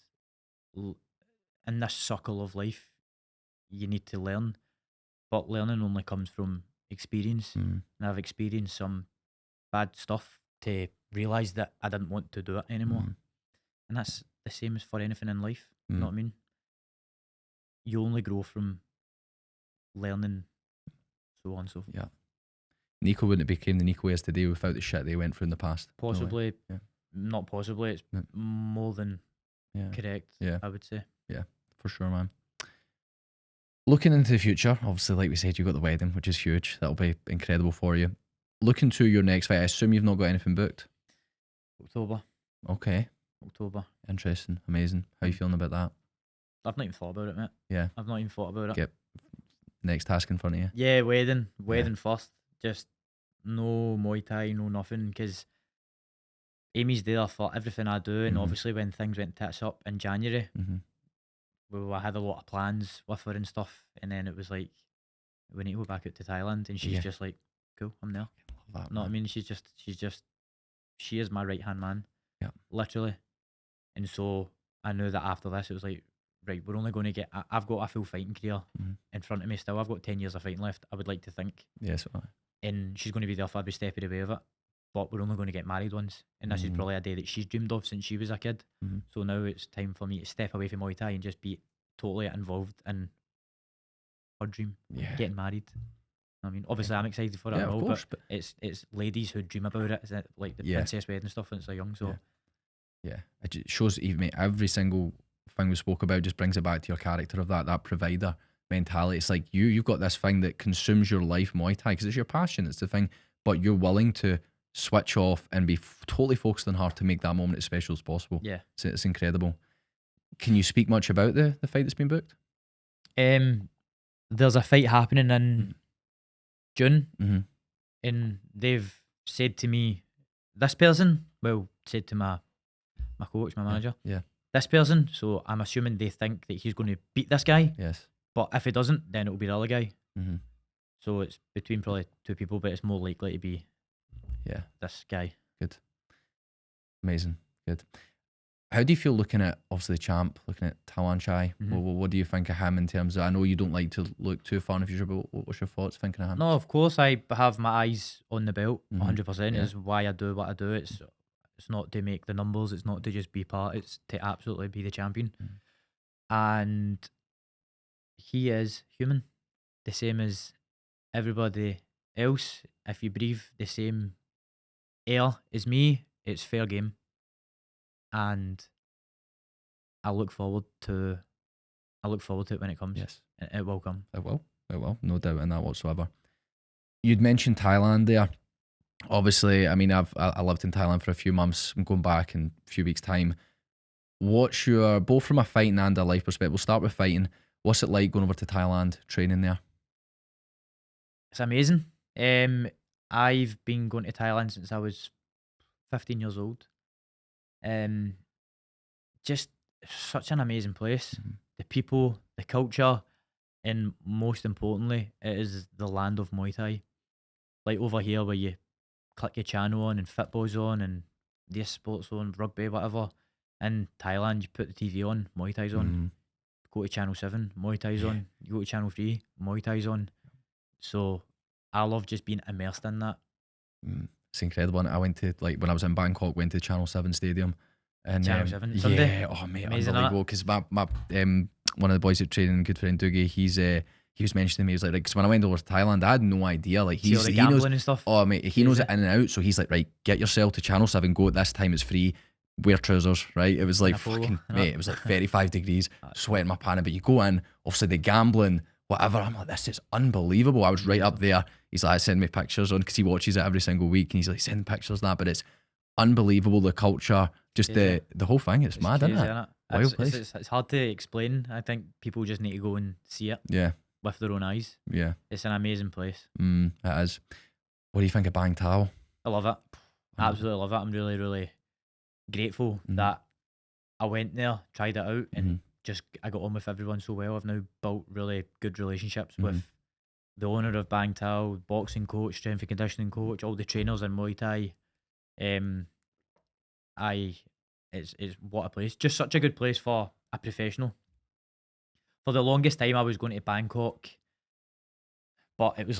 in this circle of life, you need to learn. But learning only comes from experience. And I've experienced some bad stuff to realise that I didn't want to do it anymore. And that's the same as for anything in life. You know what I mean? You only grow from learning, so on and so forth. Yeah. Nico wouldn't have became the Nico he is today without the shit they went through in the past. Possibly. No not possibly. It's more than correct, I would say. Yeah, for sure, man. Looking into the future, obviously, like we said, you've got the wedding, which is huge. That'll be incredible for you. Looking to your next fight, I assume you've not got anything booked? October. Okay. October. Interesting. Amazing. How you feeling about that? I've not even thought about it, mate. Yeah. I've not even thought about it. Get next task in front of you. Yeah, wedding first. Just no Muay Thai, no nothing, because Amy's there for everything I do, and obviously when things went tits up in January, I had a lot of plans with her and stuff, and then it was like, we need to go back out to Thailand, and she's just like, cool, I'm there. Love that, know what I mean? She is my right hand man. Yeah. Literally. And so I knew that after this, it was like, right, we're only going to get, I've got a full fighting career in front of me still. I've got 10 years of fighting left, I would like to think. Yes. And she's going to be there for every step of the way of it. But we're only going to get married once. And this is probably a day that she's dreamed of since she was a kid. So now it's time for me to step away from Muay Thai and just be totally involved in her dream, getting married. I mean, obviously I'm excited for it and all, but it's ladies who dream about it. Is it like the princess wedding stuff when it's so young? So it just shows that even every single thing we spoke about just brings it back to your character of that provider mentality. It's like you've got this thing that consumes your life, Muay Thai, because it's your passion, it's the thing, but you're willing to switch off and be totally focused on her to make that moment as special as possible. Yeah, so it's incredible. Can you speak much about the fight that's been booked? There's a fight happening in June, and they've said to me, this person, said to my coach, my manager, this person, so I'm assuming they think that he's going to beat this guy. Yes. But if he doesn't, then it'll be the other guy. So it's between probably two people, but it's more likely to be this guy. Good. Amazing. Good. How do you feel looking at, obviously, the champ, looking at Sitthichai? What do you think of him in terms of, I know you don't like to look too far in the future, but what's your thoughts thinking of him? No, of course, I have my eyes on the belt, 100%. Is why I do what I do. It's not to make the numbers, it's not to just be part, it's to absolutely be the champion. And he is human, the same as everybody else. If you breathe the same air as me, it's fair game. And I look forward to I look forward to it when it comes. Yes. It will come. It will. It will. No doubt in that whatsoever. You'd mentioned Thailand there. Obviously, I mean, I lived in Thailand for a few months. I'm going back in a few weeks' time. What's your, both from a fighting and a life perspective, we'll start with fighting. What's it like going over to Thailand, training there? It's amazing. I've been going to Thailand since I was 15 years old. Just such an amazing place. The people, the culture, and most importantly, it is the land of Muay Thai. Like over here where you click your channel on and football's on and this sports on, rugby, whatever. In Thailand, you put the TV on, Muay Thai's on. Go to channel 7, Muay Thai's on. You go to channel 3, Muay Thai's on. So I love just being immersed in that. It's incredible. And I went to, like, when I was in Bangkok, went to Channel 7 Stadium. And Channel 7 Sunday? Yeah, oh mate, Amazing, unbelievable. Because my one of the boys at training, good friend Doogie, he was mentioning to me, he was like, because when I went over to Thailand, I had no idea. Like, See all the he gambling knows, and stuff. oh mate, he knows it in and out. So he's like, right, get yourself to Channel 7, go at this time, it's free, wear trousers, right? It was like fucking, mate, it was like 35 degrees, sweating my pants, but you go in, obviously the gambling, whatever. I'm like, this is unbelievable. I was right up there. He's like, send me pictures on, because he watches it every single week, and he's like, send pictures that, but it's unbelievable, the culture, just the whole thing. It's mad, crazy, isn't it? Wild place. It's hard to explain. I think people just need to go and see it. Yeah. With their own eyes. Yeah. It's an amazing place. It is. What do you think of Bang Tao? I love it. Absolutely love it. I'm really, really grateful that I went there, tried it out, and just I got on with everyone so well. I've now built really good relationships with the owner of Bang Tao, boxing coach, strength and conditioning coach, all the trainers in Muay Thai. It's what a place. Just such a good place for a professional. For the longest time, I was going to Bangkok, but it was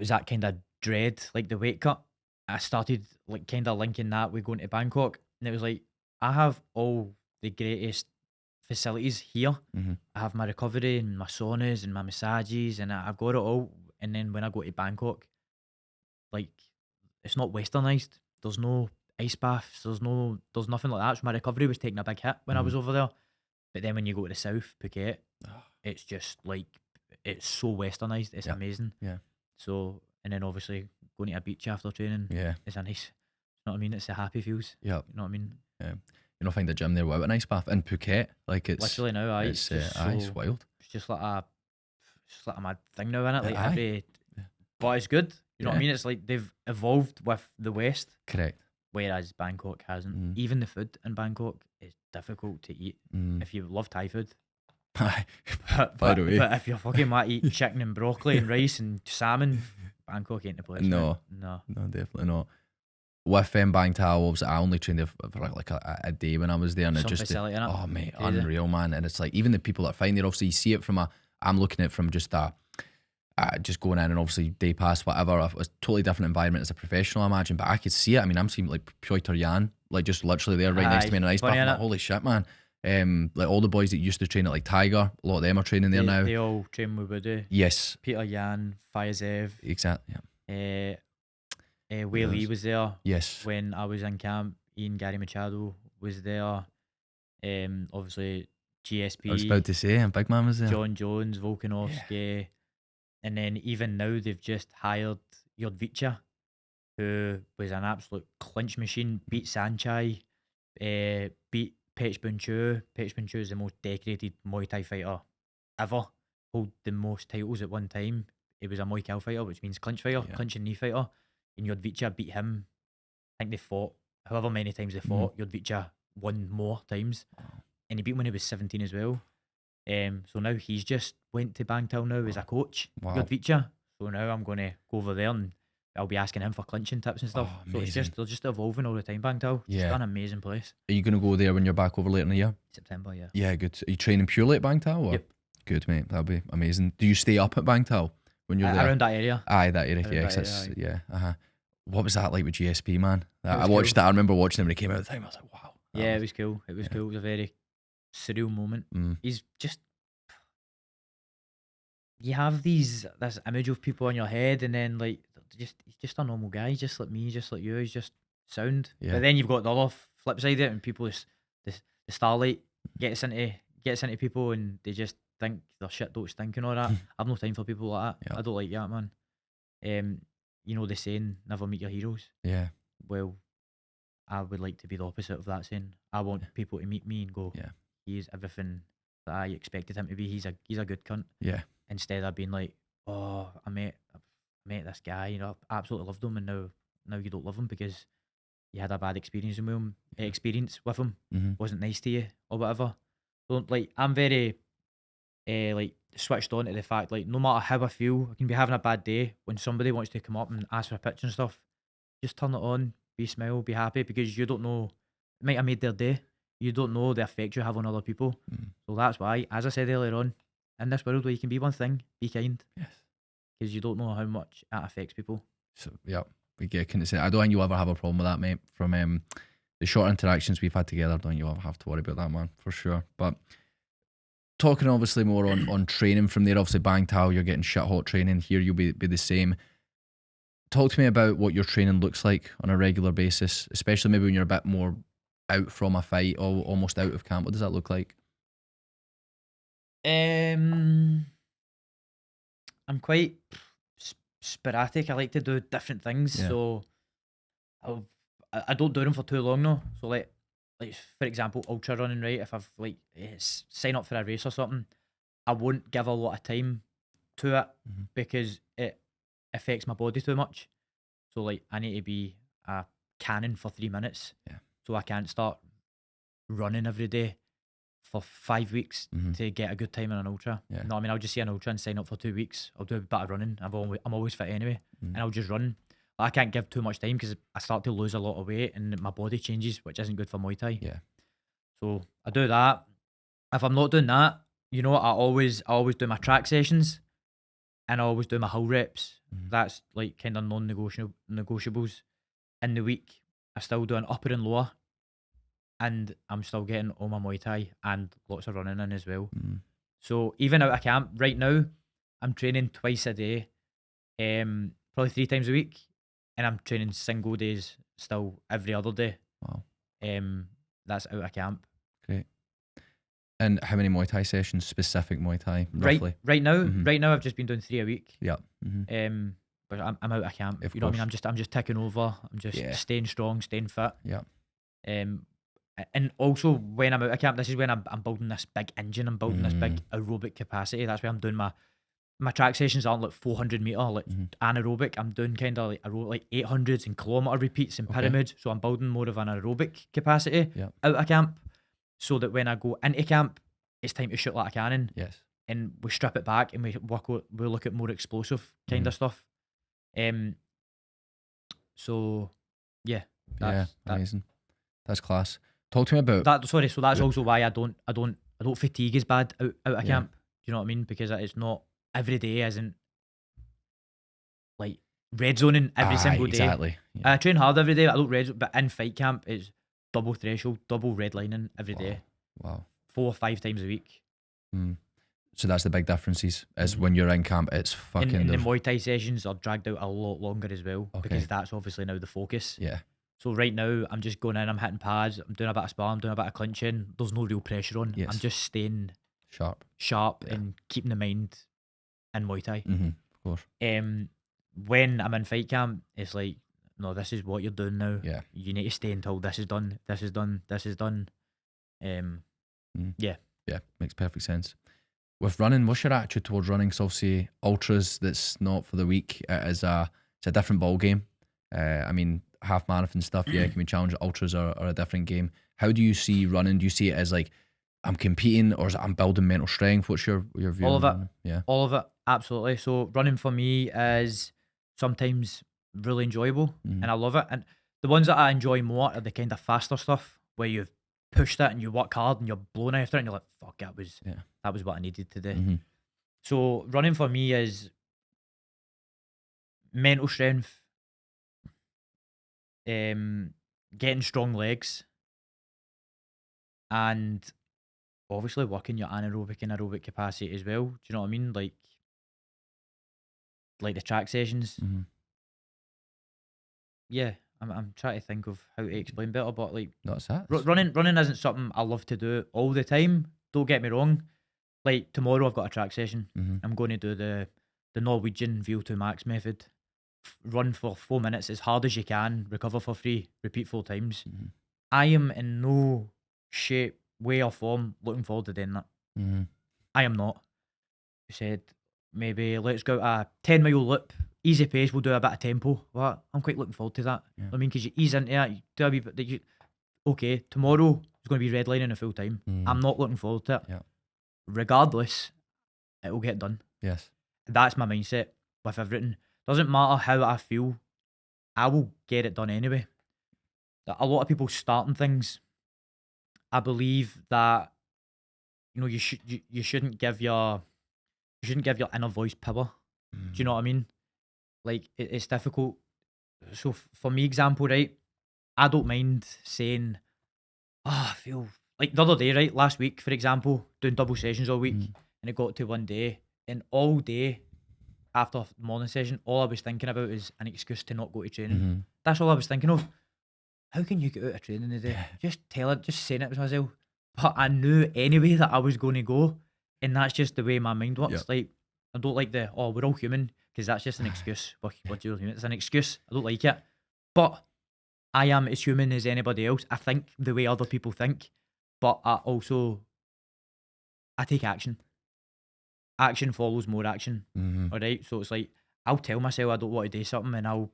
that kind of dread, like the weight cut. I started like kind of linking that with going to Bangkok, and it was like, I have all the greatest facilities here. I have my recovery and my saunas and my massages, and I've got it all. And then when I go to Bangkok, like, it's not westernized. There's no ice baths. There's nothing like that. So my recovery was taking a big hit when I was over there. But then when you go to the south, Phuket, it's just like, it's so westernized. It's amazing. Yeah. So, and then obviously going to a beach after training, it's a nice, you know what I mean? It's a happy feels. Yeah. You know what I mean? Yeah. You don't find a gym there without an ice bath in Phuket. Like, it's literally now, it's wild. It's just like a mad thing now, innit? Like but it's good. You know what I mean? It's like they've evolved with the West. Correct. Whereas Bangkok hasn't. Even the food in Bangkok is difficult to eat if you love Thai food. By the way. But if you're fucking want to eat chicken and broccoli and rice and salmon, Bangkok ain't the place. No, definitely not. With Bang Tao, obviously, I only trained there for like a day when I was there, and Some it just facility, innit? oh mate, unreal, man. And it's like, even the people that are fighting there, obviously you see it from I'm looking at it from just just going in and obviously day pass, whatever. It was a totally different environment as a professional, I imagine, but I could see it. I mean, I'm seeing like Piotr Jan, like just literally there right next to me in an ice bath. I'm like, holy shit, man. Like all the boys that used to train at like Tiger, a lot of them are training there now. They all train with Woody. Yes. Peter Yan, Fayazev. Exactly. Yeah. Wei Lee was there. Yes. When I was in camp, Ian Gary Machado was there. Obviously GSP. I was about to say, and Big Man was there. John Jones, Volkanovski. Yeah. And then even now they've just hired Yodvicha, who was an absolute clinch machine, beat Sitthichai, beat Pech Bunchu. Pech Bunchu is the most decorated Muay Thai fighter ever. Hold the most titles at one time. He was a Muay Thai fighter, which means clinch fighter, clinch and knee fighter. And Yodvicha beat him. I think they fought, however many times they fought, Yodvicha won more times. And he beat him when he was 17 as well. So now he's just went to Bang Tao now as a coach, Yodvicha. So now I'm going to go over there and I'll be asking him for clinching tips and stuff. So it's they're just evolving all the time, Bang Tao. It's an amazing place. Are you going to go there when you're back over later in the year? September, yeah. Yeah, good. Are you training purely at Bang Tao? Or? Yep. Good, mate. That'll be amazing. Do you stay up at Bang Tao when you're there? Around that area. Aye, that area. What was that like with GSP, man? I watched that. I remember watching him when he came out at the time. I was like, wow. Yeah, it was cool. It was cool. It was a very surreal moment. He's just... You have this image of people in your head, and then like he's just a normal guy, just like me, just like you. He's just sound. But then you've got the other flip side of it, and people the starlight gets gets into people and they just think their shit don't stink and all that. I've no time for people like that. Yeah. I don't like that, man. You know the saying, never meet your heroes. Yeah. Well, I would like to be the opposite of that saying. I want people to meet me and go, Yeah. he is everything that I expected him to be. He's a good cunt. Yeah. Instead of being like, oh, I met this guy, you know, I absolutely loved him, and now you don't love him because you had a bad experience with him. Wasn't nice to you or whatever. So like, I'm very like switched on to the fact, like, no matter how I feel, I can be having a bad day. When somebody wants to come up and ask for a picture and stuff, just turn it on, smile, be happy, because you don't know, it might have made their day. You don't know the effect you have on other people. So that's why, as I said earlier on, in this world where you can be one thing, be kind. Yes. Because you don't know how much that affects people. So yeah, we get consent. I don't think you'll ever have a problem with that, mate. From the short interactions we've had together, I don't think you'll ever have to worry about that, man, for sure. But talking obviously more on training from there, obviously Bang Tao, you're getting shit hot training. Here you'll be the same. Talk to me about what your training looks like on a regular basis, especially maybe when you're a bit more out from a fight or almost out of camp. What does that look like? I'm quite sporadic. I like to do different things, Yeah. so I don't do them for too long though. So like for example, ultra running, right? If I've like sign up for a race or something, I won't give a lot of time to it because it affects my body too much. So like, I need to be a cannon for 3 minutes. Yeah. So I can't start running every day for 5 weeks to get a good time in an ultra. Yeah. No, I mean, I'll just see an ultra and sign up for 2 weeks. I'll do a bit of running. I'm always fit anyway, and I'll just run. I can't give too much time because I start to lose a lot of weight and my body changes, which isn't good for Muay Thai. Yeah. So I do that. If I'm not doing that, you know, I always do my track sessions, and I always do my hill reps. That's like kind of negotiables. In the week, I still do an upper and lower, and I'm still getting all my Muay Thai and lots of running in as well. So even out of camp right now, I'm training twice a day, probably 3 times a week, and I'm training single days still every other day. Wow. That's out of camp. Great. And how many Muay Thai sessions, specific Muay Thai, roughly? Right now I've just been doing 3 a week. Yeah. But I'm out of camp. Of you know what I course. mean? I'm just ticking over. I'm just staying strong, staying fit. Yeah. And also when I'm out of camp, this is when I'm building this big engine. I'm building this big aerobic capacity. That's why I'm doing my track sessions aren't like 400 meter like anaerobic. I'm doing kind of like 800s and kilometer repeats and pyramids. So I'm building more of an aerobic capacity out of camp, so that when I go into camp, it's time to shoot like a cannon. Yes. And we strip it back and we look at more explosive kind of stuff. So yeah, that's amazing. That's class. Talk to me about that. Sorry, so that's also why I don't fatigue as bad out of camp. Do you know what I mean? Because it's not every day, isn't like red zoning every single day. Exactly. Yeah. I train hard every day. I don't red, but in fight camp it's double threshold, double redlining every day. Wow. 4 or 5 times a week. So that's the big differences. Is when you're in camp, it's fucking. And the Muay Thai sessions are dragged out a lot longer as well, because that's obviously now the focus. Yeah. So right now I'm just going in, I'm hitting pads, I'm doing a bit of sparring, I'm doing a bit of clinching. There's no real pressure on. Yes. I'm just staying sharp and keeping the mind in Muay Thai. Of course. When I'm in fight camp, it's like, no, this is what you're doing now. Yeah. You need to stay until this is done. This is done. This is done. Yeah. Yeah, makes perfect sense. With running, what's your attitude towards running? So obviously ultras, that's not for the weak. It's a different ball game. I mean, half marathon stuff, can be challenging. Ultras are a different game. How do you see running? Do you see it as like, I'm competing, or is it I'm building mental strength? What's your view? All of on it. running? Yeah. All of it. Absolutely. So running for me is sometimes really enjoyable, and I love it. And the ones that I enjoy more are the kind of faster stuff where you've pushed it and you work hard and you're blown after it and you're like, fuck, that was what I needed to do. So running for me is mental strength, getting strong legs, and obviously working your anaerobic and aerobic capacity as well. Do you know what I mean? Like the track sessions. Yeah, I'm trying to think of how to explain better, but like That's that. running isn't something I love to do all the time, don't get me wrong. Like tomorrow, I've got a track session. Mhm. I'm going to do the Norwegian VO2 max method. Run for 4 minutes as hard as you can, recover for 3, repeat 4 times. Mhm. I am in no shape, way, or form looking forward to doing that. Mhm. I am not. We said maybe let's go a 10-mile loop, easy pace. We'll do a bit of tempo. What? I'm quite looking forward to that. Yeah. I mean, because you ease into it, you do a wee bit. Okay, tomorrow is going to be redlining a full time. I'm not looking forward to it. Yeah. Regardless, it will get done. Yes. That's my mindset with everything. Doesn't matter how I feel, I will get it done anyway. A lot of people starting things, I believe that you shouldn't give your inner voice power. Do you know what I mean? Like it's difficult. So for me, example, right? I don't mind saying, "Oh, I feel like the other day, right? Last week, for example, doing double sessions all week, and it got to one day, and all day after the morning session, all I was thinking about is an excuse to not go to training. That's all I was thinking of. How can you get out of training today? Just tell it, just saying it to myself. But I knew anyway that I was going to go, and that's just the way my mind works. Yep. Like I don't like we're all human, because that's just an excuse. What you're human, it's an excuse. I don't like it, but I am as human as anybody else. I think the way other people think, but I take action. Action follows more action. All right, so it's like I'll tell myself I don't want to do something, and I'll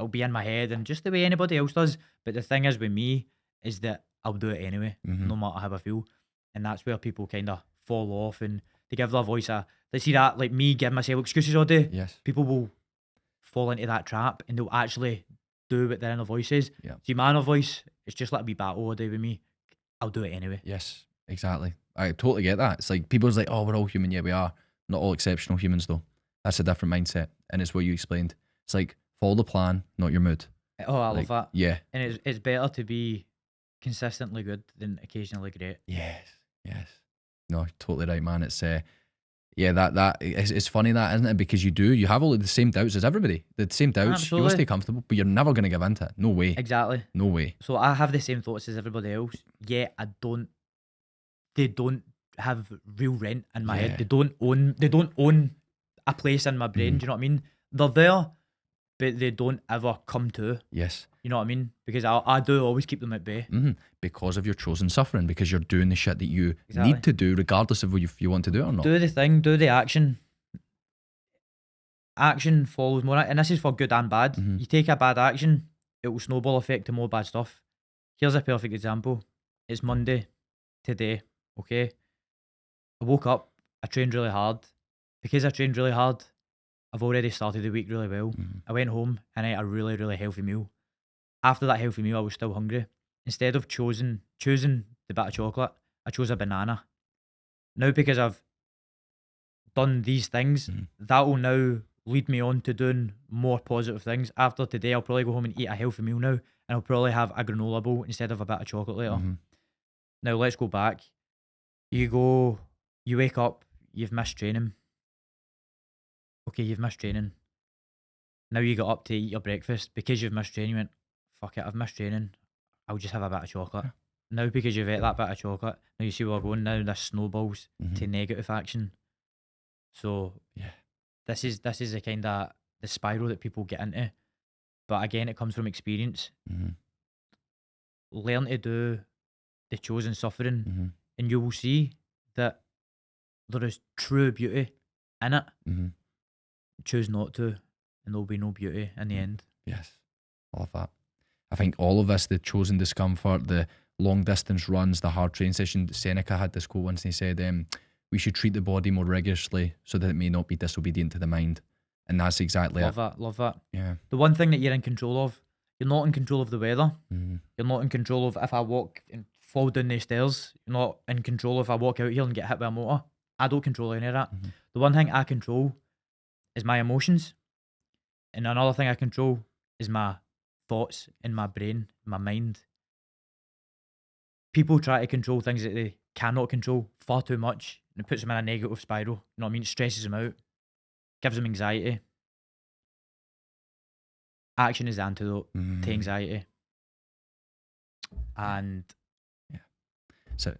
be in my head, and just the way anybody else does. But the thing is with me is that I'll do it anyway, no matter how I feel, and that's where people kind of fall off, and they give their voice they see that like me giving myself excuses all day. Yes. People will fall into that trap, and they'll actually do what their inner voice is. Yeah. See, my inner voice, it's just like a wee battle all day with me. I'll do it anyway. Yes. Exactly. I totally get that. It's like people's like, oh, we're all human. Yeah, we are. Not all exceptional humans though. That's a different mindset, and it's what you explained. It's like follow the plan, not your mood. Oh, I love that. Yeah. And it's better to be consistently good than occasionally great. Yes. Yes. No, totally right, man. It's that it's funny that, isn't it? Because you have all the same doubts as everybody. The same doubts. You will Absolutely. stay comfortable, but you're never going to give into it. No way. Exactly. No way. So I have the same thoughts as everybody else. Yet they don't have real rent in my head. They don't own a place in my brain. Do you know what I mean? They're there, but they don't ever come to. Yes. You know what I mean? Because I do always keep them at bay. Because of your chosen suffering, because you're doing the shit that you Exactly. need to do, regardless of if you want to do it or not. Do the thing, do the action. Action follows more, and this is for good and bad. You take a bad action, it will snowball effect to more bad stuff. Here's a perfect example. It's Monday today, okay? I woke up, I trained really hard. Because I trained really hard, I've already started the week really well. I went home and I ate a really, really healthy meal. After that healthy meal, I was still hungry. Instead of choosing the bit of chocolate, I chose a banana. Now, because I've done these things, that will now lead me on to doing more positive things. After today, I'll probably go home and eat a healthy meal now, and I'll probably have a granola bowl instead of a bit of chocolate later. Now, let's go back. You wake up, you've missed training. Okay, you've missed training. Now you got up to eat your breakfast. Because you've missed training, you went, fuck it, I've missed training. I'll just have a bit of chocolate. Now, because you've ate that bit of chocolate, now you see where we're going now, this snowballs to negative action. So, this is the kind of the spiral that people get into. But again, it comes from experience. Learn to do the chosen suffering, and you will see that there is true beauty in it. Choose not to, and there'll be no beauty in the end. Yes, I love that. I think all of us, the chosen discomfort, the long distance runs, the hard training session. Seneca had this quote once, and he said, we should treat the body more rigorously so that it may not be disobedient to the mind. And that's exactly Love that. Yeah. The one thing that you're in control of, you're not in control of the weather. You're not in control of if I walk and fall down the stairs. You're not in control if I walk out here and get hit by a motor. I don't control any of that. The one thing I control is my emotions. And another thing I control is my thoughts in my brain, my mind. People try to control things that they cannot control far too much, and it puts them in a negative spiral. You know what I mean? It stresses them out, gives them anxiety. Action is the antidote to anxiety. And so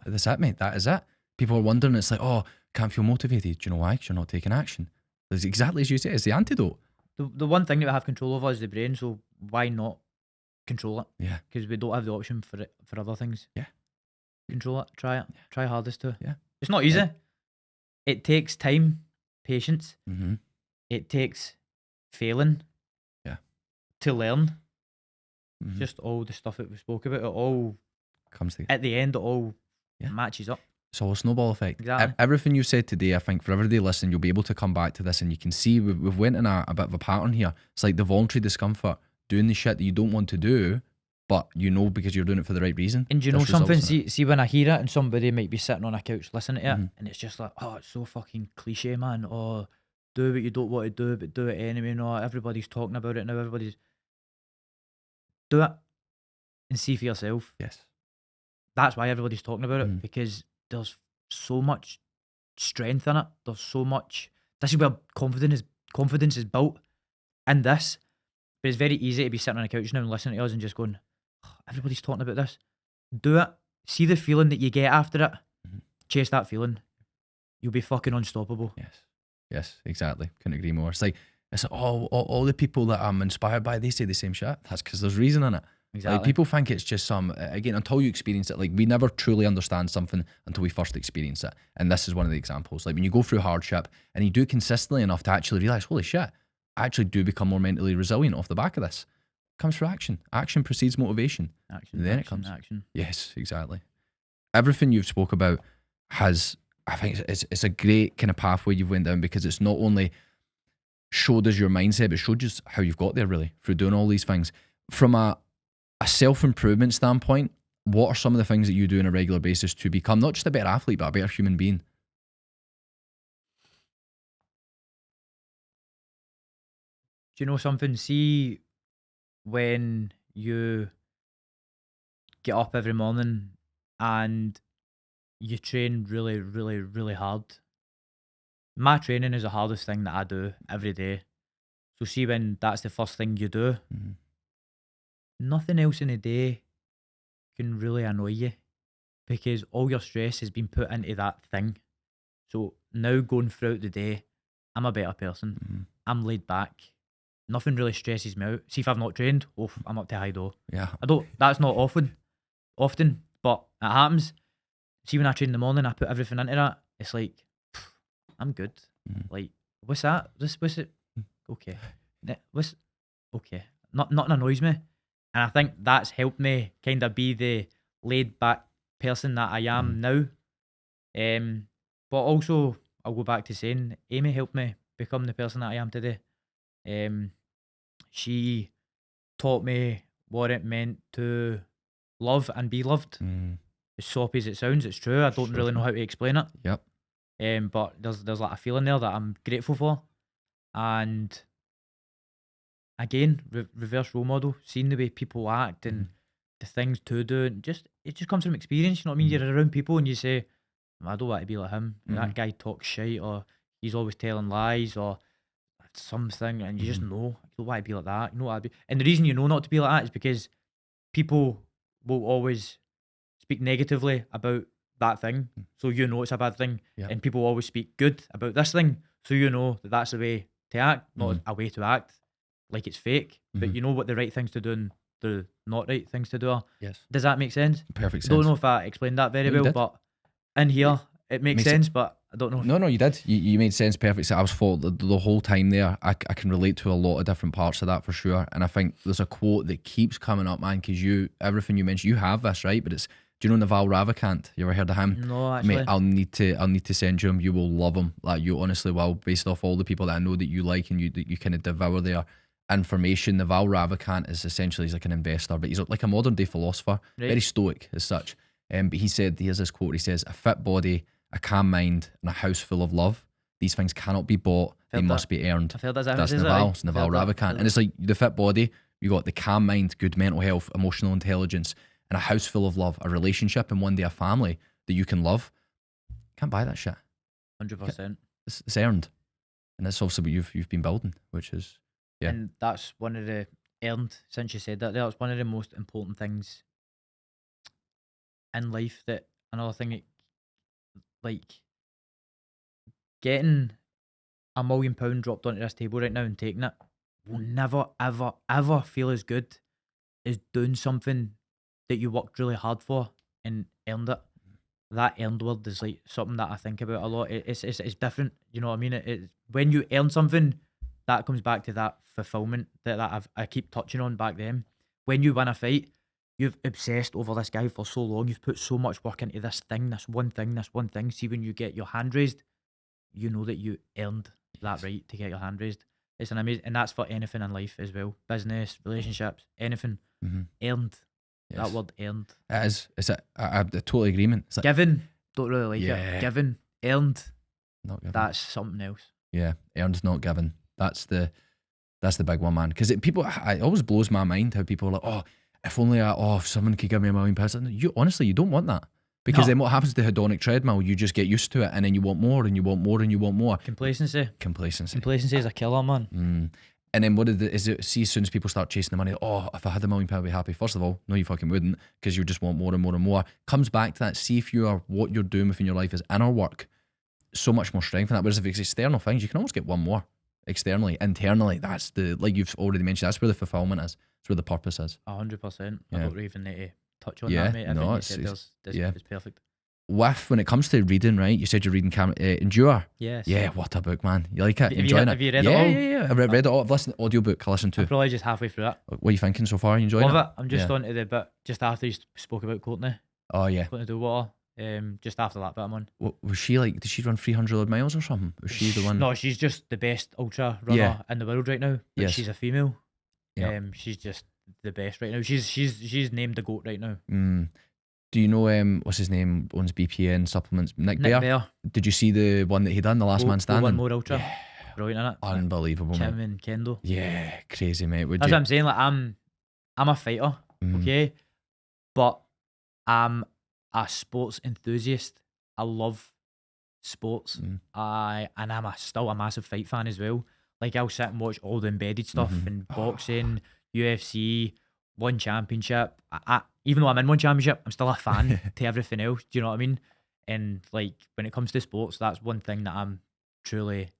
That's it, mate. That is it. People are wondering. It's like, oh, can't feel motivated. Do you know why? 'Cause you're not taking action. It's exactly as you say. It's the antidote. The one thing that we have control over is the brain, so why not control it? Yeah. Because we don't have the option for it for other things. Yeah. Control it. Try it. Try hardest to. Yeah. It's not easy. It takes time, patience. Mm-hmm. It takes failing. Yeah. To learn. Mm-hmm. Just all the stuff that we spoke about. It all comes together. At the end. It all matches up. It's all a snowball effect. Exactly. Everything you said today, I think for everybody listening, you'll be able to come back to this and you can see we've went in a bit of a pattern here. It's like the voluntary discomfort, doing the shit that you don't want to do, but you know because you're doing it for the right reason. And do you know something? See when I hear it and somebody might be sitting on a couch listening to it and it's just like, oh, it's so fucking cliche, man. Or do what you don't want to do, but do it anyway. No, everybody's talking about it now. Everybody's... Do it and see for yourself. Yes. That's why everybody's talking about it, because there's so much strength in it. There's so much... This is where confidence is built in this. But it's very easy to be sitting on a couch now and listening to us and just going, oh, everybody's talking about this. Do it. See the feeling that you get after it. Chase that feeling. You'll be fucking unstoppable. Yes, exactly. Couldn't agree more. It's like all the people that I'm inspired by, they say the same shit. That's because there's reason in it. Exactly. Like, people think it's just again, until you experience it, like we never truly understand something until we first experience it. And this is one of the examples. Like when you go through hardship and you do it consistently enough to actually realize, holy shit, I actually do become more mentally resilient off the back of this. It comes through action. Action precedes motivation. Then it comes. Action. Yes, exactly. Everything you've spoke about has, I think it's a great kind of pathway you've went down, because it's not only showed us your mindset, but showed us how you've got there really through doing all these things. From a self-improvement standpoint, what are some of the things that you do on a regular basis to become not just a better athlete, but a better human being? Do you know something? See, when you get up every morning and you train really, really, really hard. My training is the hardest thing that I do every day. So see, when that's the first thing you do, nothing else in the day can really annoy you, because all your stress has been put into that thing. So now going throughout the day, I'm a better person. I'm laid back. Nothing really stresses me out. See, if I've not trained, I'm up to high door. Yeah. That's not often, but it happens. See, when I train in the morning, I put everything into that. It's like, I'm good. Like, what's that? What's it? Okay. What's okay? Nothing annoys me. And I think that's helped me kind of be the laid back person that I am now. But also, I'll go back to saying, Amy helped me become the person that I am today. She taught me what it meant to love and be loved. As soppy as it sounds, it's true. I don't really know how to explain it. Yep. But there's like a feeling there that I'm grateful for. And again, reverse role model, seeing the way people act and the things to do, and it just comes from experience. You know what I mean? You're around people and you say, I don't want to be like him. That guy talks shit, or he's always telling lies, or something, and you just know, I don't want to be like that. You know what I be. And the reason you know not to be like that is because people will always speak negatively about that thing, so you know it's a bad thing. And people always speak good about this thing, so you know that that's the way to act, not a way to act like it's fake, but you know what the right things to do and the not right things to do are. Yes. Does that make sense? Perfect sense. I don't know if I explained that very well, but in here it makes sense, but I don't know. No, you did. You made sense perfect. I was full the whole time there. I can relate to a lot of different parts of that for sure. And I think there's a quote that keeps coming up, man, because everything you mentioned, you have this, right? But it's, do you know Nabil Ravikant? You ever heard of him? No, actually. Mate, I'll need to send you him. You will love him. Like, you honestly will, based off all the people that I know that you like and you kind of devour their information. Nabil Ravikant is essentially, he's like an investor, but he's like a modern day philosopher, very stoic as such. But he said, here's this quote. He says, "A fit body, a calm mind, and a house full of love. These things cannot be bought. They must be earned." I feel that's Nabil. It's Nabil Ravikant. And it's like the fit body, you got the calm mind, good mental health, emotional intelligence, and a house full of love, a relationship, and one day a family that you can love. Can't buy that shit. 100%. It's earned. And that's obviously what you've been building, which is, yeah. And that's one of the earned, since you said that, that's one of the most important things in life that another thing, like getting £1 million dropped onto this table right now and taking it will never, ever, ever feel as good as doing something that you worked really hard for and earned it. That earned word is like something that I think about a lot. It's different, you know what I mean? When you earn something, that comes back to that fulfillment that I keep touching on back then. When you win a fight, you've obsessed over this guy for so long. You've put so much work into this thing, this one thing. See, when you get your hand raised, you know that you earned that right to get your hand raised. It's an amazing, and that's for anything in life as well. Business, relationships, anything. Earned. Yes. That word earned. It is. It's a totally agreement. It's like, Given, don't really like Yeah. it. Given, earned, not given. that's something else. Yeah, earned, not given. That's the big one, man. Because it always blows my mind how people are like, oh, if someone could give me £1 million. You honestly, you don't want that. Because No. then what happens to the hedonic treadmill? You just get used to it, and then you want more, and you want more, and you want more. Complacency. Complacency is a killer, man. And then see, as soon as people start chasing the money, oh, if I had £1 million, I'd be happy. First of all, no, you fucking wouldn't, because you just want more and more and more. Comes back to that. See if what you're doing within your life is inner work, so much more strength in that. Whereas if it's external things, you can almost get one more externally. Internally, that's like you've already mentioned, that's where the fulfillment is. It's where the purpose is. 100%. Yeah. I don't even need to touch on Yeah, that, mate. I no, think you it's- said it's- it's perfect. When it comes to reading, right? You said you're reading Endure. Yes. Yeah, what a book, man. You like it? Have you- Enjoying have it? you read it yeah, all? Yeah. I've read it all. I've listened to the audiobook I listened to. I'm probably just halfway through it. What are you thinking so far? You enjoying Love it? it. I'm just Yeah. on to the bit just after you spoke about Courtney. Oh, yeah. Courtney Dowater. Just after that bit I'm on. What, was she like, did she run 300 odd miles or something? Was she the one? No, she's just the best ultra runner Yeah. in the world right now. But Yes. she's a female. Yeah. She's just the best right now. She's named the GOAT right now. Do you know, what's his name, owns BPN supplements? Nick Nick Bear? Bear. Did you see the one that he done, The Last Man Standing? One more ultra. Yeah. Brilliant, innit? Unbelievable, Kim mate. and Kendo. Yeah, crazy, mate. Would That's you? what I'm saying. Like I'm a fighter, okay, but I'm a sports enthusiast. I love sports. And I'm still a massive fight fan as well. Like I'll sit and watch all the embedded stuff and boxing, UFC, one championship. Even though I'm in one championship, I'm still a fan to everything else. Do you know what I mean? And like when it comes to sports, that's one thing that I'm truly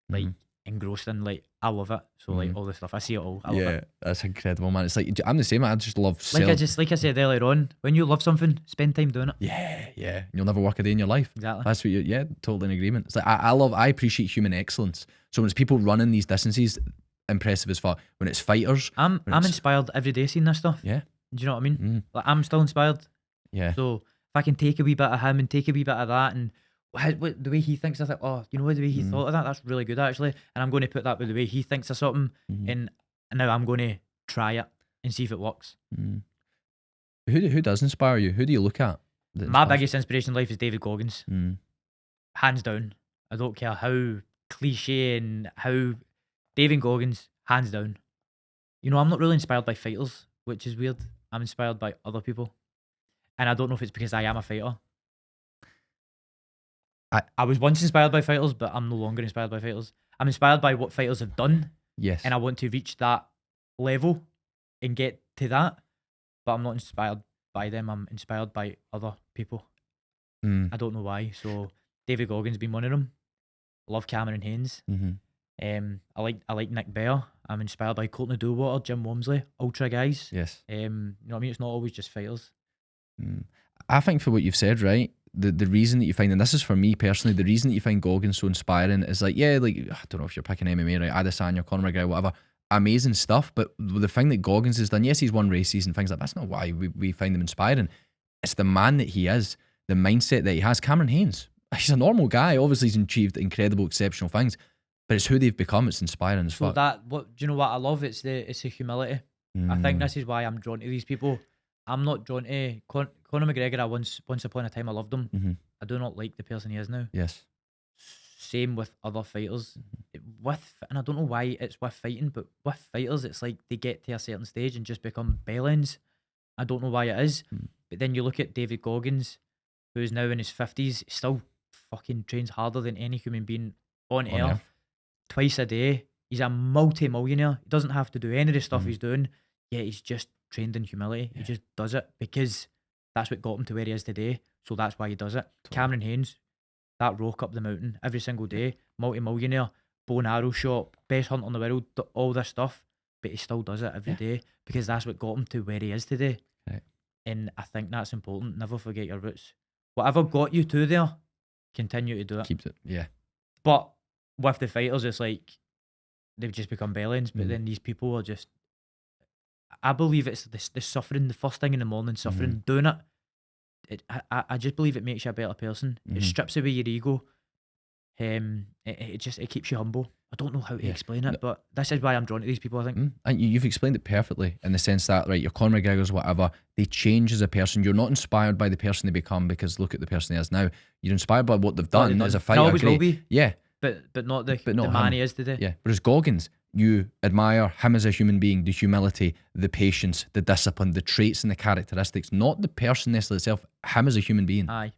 like engrossed in. Like I love it. So like all the stuff, I see it all. I love it. That's incredible, man. It's like I'm the same. I just love Like I said earlier on, when you love something, spend time doing it. Yeah. You'll never work a day in your life. Exactly. That's what totally in agreement. It's like I appreciate human excellence. So when it's people running these distances, impressive as fuck. When it's fighters, I'm inspired every day seeing this stuff. yeah. Do you know what I mean? Like I'm still inspired. Yeah. So if I can take a wee bit of him and take a wee bit of that, and the way he thinks, I think, oh, you know what, the way he thought of that, that's really good actually. And I'm going to put that with the way he thinks of something, and now I'm going to try it and see if it works. Who does inspire you? Who do you look at? My biggest inspiration in life is David Goggins. Hands down. I don't care how cliche and how David Goggins, hands down. You know, I'm not really inspired by fighters, which is weird. I'm inspired by other people. And I don't know if it's because I am a fighter. I was once inspired by fighters, but I'm no longer inspired by fighters. I'm inspired by what fighters have done. Yes. And I want to reach that level and get to that. But I'm not inspired by them. I'm inspired by other people. I don't know why. So David Goggins being one of them. Love Cameron Haynes. I like Nick Bear. I'm inspired by Courtney Dowater, Jim Walmsley, ultra guys. Yes. You know what I mean? It's not always just fighters. I think for what you've said, right, the reason that you find, and this is for me personally, the reason that you find Goggins so inspiring is like, yeah, like, I don't know if you're picking MMA, right, Adesanya, Conor McGregor, whatever, amazing stuff, but the thing that Goggins has done, yes, he's won races and things like that, that's not why we find them inspiring. It's the man that he is, the mindset that he has. Cameron Haynes, he's a normal guy, obviously he's achieved incredible, exceptional things, but it's who they've become. It's inspiring as fuck. Do you know what I love? It's the humility. I think this is why I'm drawn to these people. I'm not drawn to Conor McGregor. Once upon a time I loved him. I do not like the person he is now. Yes. Same with other fighters. And I don't know why it's with fighting, but with fighters it's like they get to a certain stage and just become bellends. I don't know why it is. But then you look at David Goggins, who's now in his 50s, still fucking trains harder than any human being on earth. Twice a day. He's a multi-millionaire. He doesn't have to do any of the stuff he's doing, yet he's just trained in humility. He just does it because That's what got him to where he is today. So that's why he does it. Cameron Haynes, that rock up the mountain every single day, multi-millionaire, bow and arrow shot, best hunter in the world, all this stuff, but he still does it every day because that's what got him to where he is today. Right. And I think that's important. Never forget your roots. Whatever got you to there, continue to do it. Keep it. Yeah. But with the fighters, it's like they've just become bellends. But then these people are just. I believe it's the suffering, the first thing in the morning, suffering, doing it. I just believe it makes you a better person. It strips away your ego. It keeps you humble. I don't know how to explain it, but this is why I'm drawn to these people, I think. And you've explained it perfectly in the sense that, right, your Conor McGregor's, whatever, they change as a person. You're not inspired by the person they become because look at the person he is now. You're inspired by what they've done as a fighter. I always will be. Yeah. But not the man he is today. Yeah. Whereas Goggins, you admire him as a human being, the humility, the patience, the discipline, the traits and the characteristics, not the person necessarily itself, him as a human being. Aye.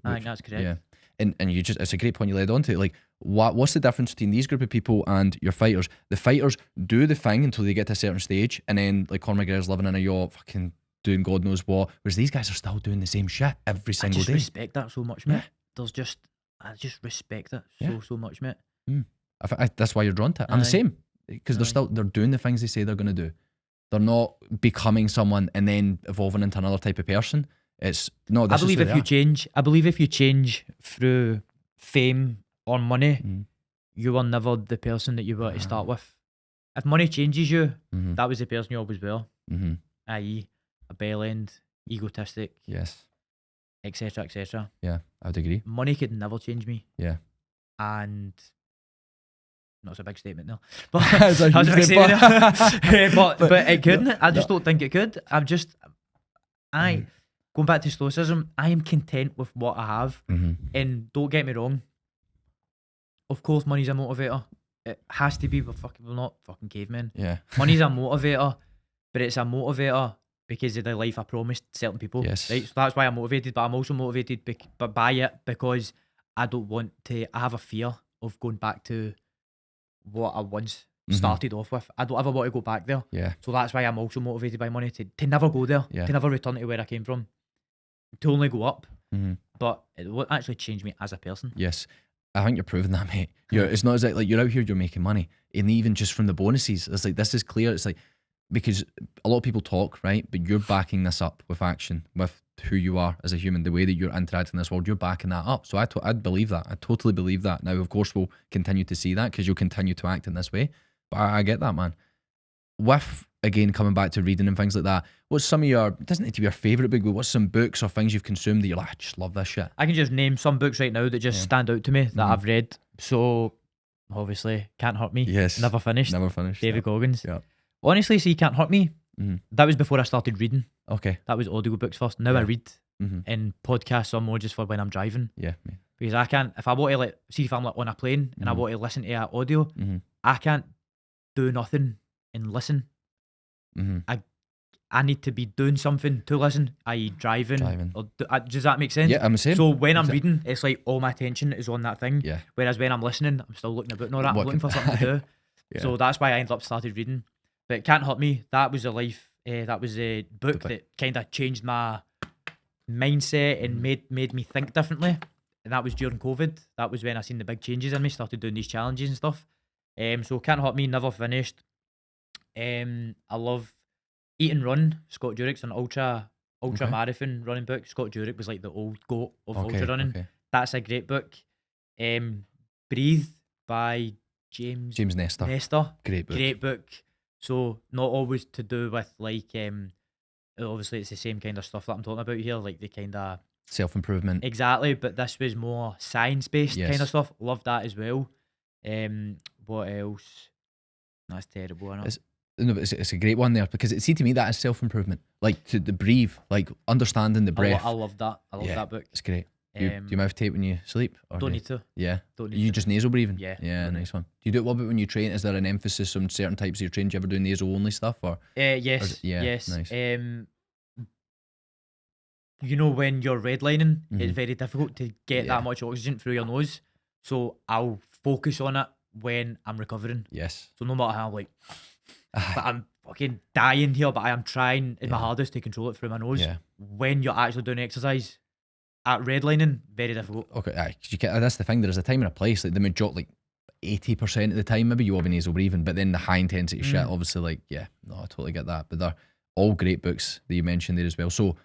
I think that's correct. Yeah. And you just, it's a great point you led on to. Like, what's the difference between these group of people and your fighters? The fighters do the thing until they get to a certain stage, and then like Conor McGregor's living in a yacht, fucking doing God knows what, whereas these guys are still doing the same shit every single day. I just respect that so much, mate. I just respect it so much, mate. That's why you're drawn to it. I'm the same, because they're doing the things they say they're going to do. They're not becoming someone and then evolving into another type of person. It's no. I believe if you change through fame or money, you were never the person that you were to start with. If money changes you, that was the person you always were. I.e., a bell end, egotistic, yes, etc., etc. Yeah, I would agree. Money could never change me. Yeah, and that's a big statement now, but but it couldn't. I just don't think it could. Going back to stoicism, I am content with what I have, and don't get me wrong. Of course, money's a motivator. It has to be. We're not fucking cavemen. Yeah, money's a motivator, but it's a motivator because of the life I promised certain people. Yes, right? So that's why I'm motivated. But I'm also motivated by it because I don't want to. I have a fear of going back to what I once started off with. I don't ever want to go back there. Yeah. So that's why I'm also motivated by money to never go there. Yeah. To never return to where I came from. To only go up. But it won't actually change me as a person. Yes. I think you're proving that, mate. It's not as like you're out here, you're making money. And even just from the bonuses, it's like, this is clear. It's like, because a lot of people talk, right? But you're backing this up with action, with who you are as a human, the way that you're interacting in this world, you're backing that up. So I'd believe that. I totally believe that. Now, of course, we'll continue to see that because you'll continue to act in this way. But I get that, man. With, again, coming back to reading and things like that, what's some of your, it doesn't need to be your favourite book, but what's some books or things you've consumed that you're like, I just love this shit? I can just name some books right now that just stand out to me that I've read. So, obviously, Can't Hurt Me. Yes. Never Finished. David Goggins. Yeah. Honestly, see, Can't Hurt Me, that was before I started reading. Okay. That was audiobooks first. Now I read. And podcasts are more just for when I'm driving. Yeah. Because I can't, if I want to, if I'm on a plane and I want to listen to an audio, I can't do nothing and listen. I need to be doing something to listen, i.e. driving. Or does that make sense? Yeah, I'm the same. So when I'm reading, it's like all my attention is on that thing. Yeah. Whereas when I'm listening, I'm still looking about and all that. I'm looking for something to do. So that's why I ended up started reading. But Can't Hurt Me, that was a life, that was a book that kind of changed my mindset and made me think differently. And that was during COVID. That was when I seen the big changes in me, started doing these challenges and stuff. So Can't Hurt Me, Never Finished. I love Eat and Run, Scott Jurick's an ultra marathon running book. Scott Jurek was like the old goat of ultra running. Okay. That's a great book. Breathe by James Nestor. Great book. So not always to do with like obviously it's the same kind of stuff that I'm talking about here, like the kind of self-improvement. Exactly, but this was more science-based kind of stuff. Love that as well. What else? That's terrible, isn't it? It's a great one there because it seemed to me that is self-improvement. Like to the breathe, like understanding the breath. I love that. I love that book. It's great. Do you mouth tape when you sleep? Or don't need to. Yeah. Don't need you to. just nasal breathing? Yeah. Nice one. Do you do it? What about when you train? Is there an emphasis on certain types of your training? Do you ever do nasal only stuff? Or yes. Yes. Nice. You know, when you're redlining, it's very difficult to get that much oxygen through your nose. So I'll focus on it when I'm recovering. Yes. So no matter how, like, but I'm fucking dying here, but I am trying in my hardest to control it through my nose. Yeah. When you're actually doing exercise at redlining, very difficult. Okay, 'cause you can, that's the thing. There's a time and a place. Like the majority, like 80% of the time, maybe you will be nasal breathing, but then the high intensity shit, obviously, like no, I totally get that. But they're all great books that you mentioned there as well. So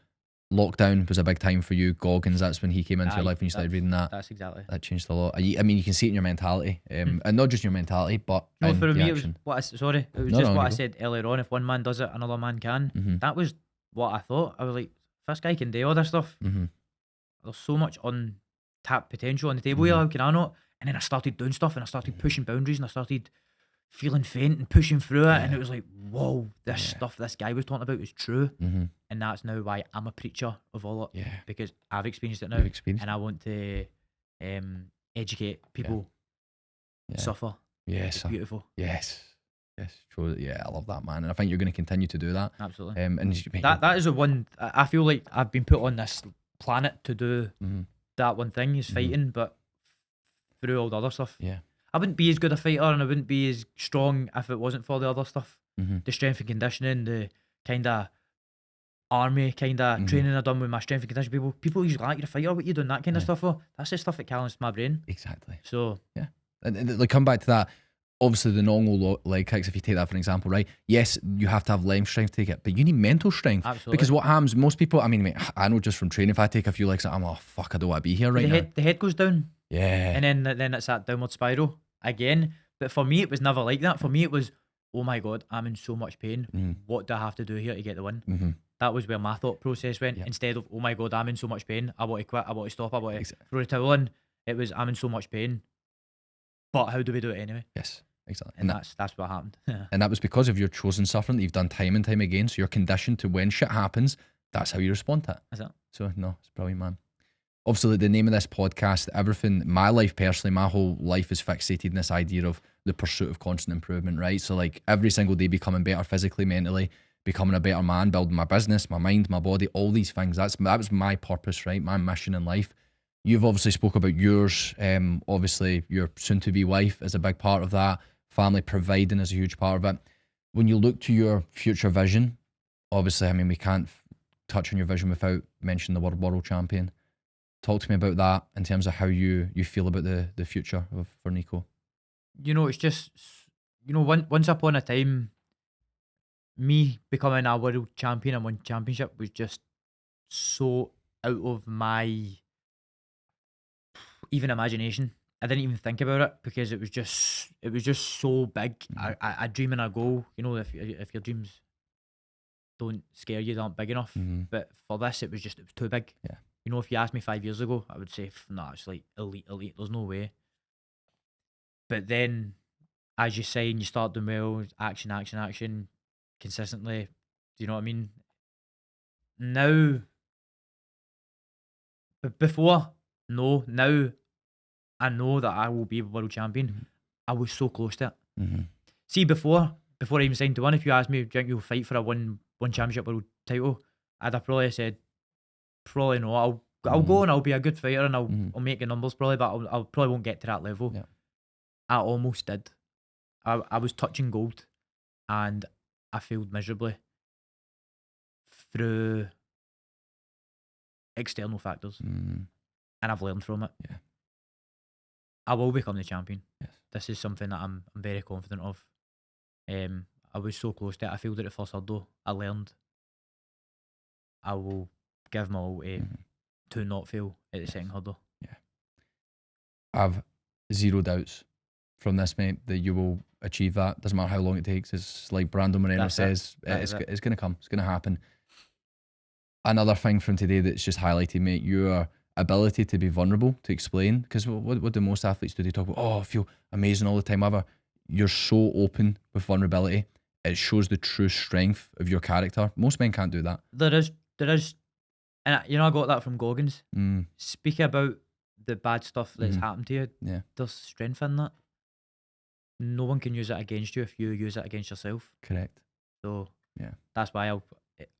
lockdown was a big time for you. Goggins, that's when he came into your life when you started reading that. That's exactly. That changed a lot. I mean, you can see it in your mentality, and not just your mentality, but No, in for the me, action. it was what I said earlier on. If one man does it, another man can. That was what I thought. I was like, this guy can do all this stuff. There's so much untapped potential on the table here. How can I not? And then I started doing stuff, and I started pushing boundaries, and I started feeling faint and pushing through it, and it was like, whoa, this stuff this guy was talking about was true. And that's now why I'm a preacher of all it, because I've experienced it now, and I want to educate people. Suffer. Yes, it's beautiful. Yes, true. Yeah, I love that, man, and I think you're going to continue to do that. Absolutely. And that is the one. I feel like I've been put on this planet to do that one thing, is fighting, but through all the other stuff. Yeah. I wouldn't be as good a fighter, and I wouldn't be as strong if it wasn't for the other stuff. The strength and conditioning, the kind of army kind of training I've done with my strength and conditioning people usually like, you're a fighter, what you doing that kind of stuff for? That's the stuff that challenges my brain. Exactly. So and like, come back to that. Obviously, the Nong-O leg kicks, if you take that for an example, right? Yes, you have to have length strength to take it, but you need mental strength. Absolutely. Because what happens, most people, I mean, mate, I know just from training, if I take a few legs, I'm like, oh, fuck, I don't want to be here right now. The head goes down. Yeah. And then it's that downward spiral again. But for me, it was never like that. For me, it was, oh my God, I'm in so much pain. What do I have to do here to get the win? That was where my thought process went. Instead of, oh my God, I'm in so much pain, I want to quit, I want to stop, I want to throw the towel in. It was, I'm in so much pain, but how do we do it anyway? Yes, exactly. And that's what happened. And that was because of your chosen suffering that you've done time and time again. So you're conditioned to, when shit happens, that's how you respond to it. That's it. So no, it's brilliant, man. Obviously, the name of this podcast, everything, my life personally, my whole life is fixated in this idea of the pursuit of constant improvement, right? So like every single day becoming better physically, mentally, becoming a better man, building my business, my mind, my body, all these things. That was my purpose, right? My mission in life. You've obviously spoke about yours. Obviously, your soon-to-be wife is a big part of that. Family providing is a huge part of it. When you look to your future vision, obviously, I mean, we can't touch on your vision without mentioning the world champion. Talk to me about that in terms of how you feel about the future for Nico. You know, it's just, you know, once upon a time, me becoming a world champion and one championship was just so out of my even imagination. I didn't even think about it because it was just so big. I dream and I go. You know, if your dreams don't scare you, they aren't big enough. But for this, it was too big. Yeah. You know, if you asked me 5 years ago, I would say, nah, it's like elite. There's no way. But then, as you say, and you start doing well, action, consistently. Do you know what I mean? Now, before, no. Now, I know that I will be world champion. I was so close to it. See, before I even signed to one, if you asked me, do you think you'll fight for a one championship world title, I'd have probably said, probably no. I'll go and I'll be a good fighter and I'll make the numbers probably, but I probably won't get to that level. Yeah. I almost did. I was touching gold and I failed miserably through external factors. And I've learned from it. Yeah. I will become the champion. Yes. This is something that I'm very confident of. I was so close to it. I failed at the first hurdle. I learned. I will give my all to not fail at the second hurdle. Yeah. I've zero doubts from this, mate, that you will achieve that. Doesn't matter how long it takes. It's like Brandon Moreno says, it's going to come. It's going to happen. Another thing from today that's just highlighted, mate, your ability to be vulnerable, to explain, because what do most athletes do? They talk about, oh, I feel amazing all the time, whatever. You're so open with vulnerability. It shows the true strength of your character. Most men can't do that. There is, and you know, I got that from Goggins. Speak about the bad stuff that's happened to you. Yeah. There's strength in that. No one can use it against you if you use it against yourself. Correct. So yeah, that's why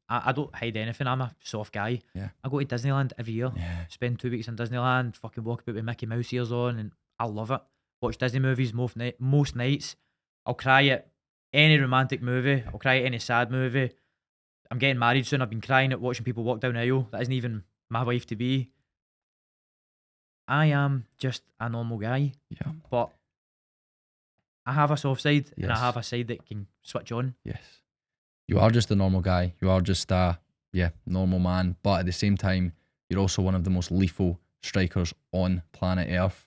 I don't hide anything. I'm a soft guy. Yeah. I go to Disneyland every year. Yeah. Spend 2 weeks in Disneyland, fucking walk about with Mickey Mouse ears on, and I love it. Watch Disney movies most nights. I'll cry at any romantic movie. I'll cry at any sad movie. I'm getting married soon. I've been crying at watching people walk down the aisle. That isn't even my wife to be. I am just a normal guy. Yeah. But I have a soft side and I Yes. have a side that can switch on. Yes. You are just a normal guy. You are just a normal man. But at the same time, you're also one of the most lethal strikers on planet Earth.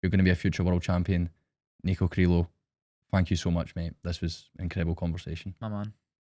You're going to be a future world champion. Nico Carrillo, thank you so much, mate. This was an incredible conversation. My man.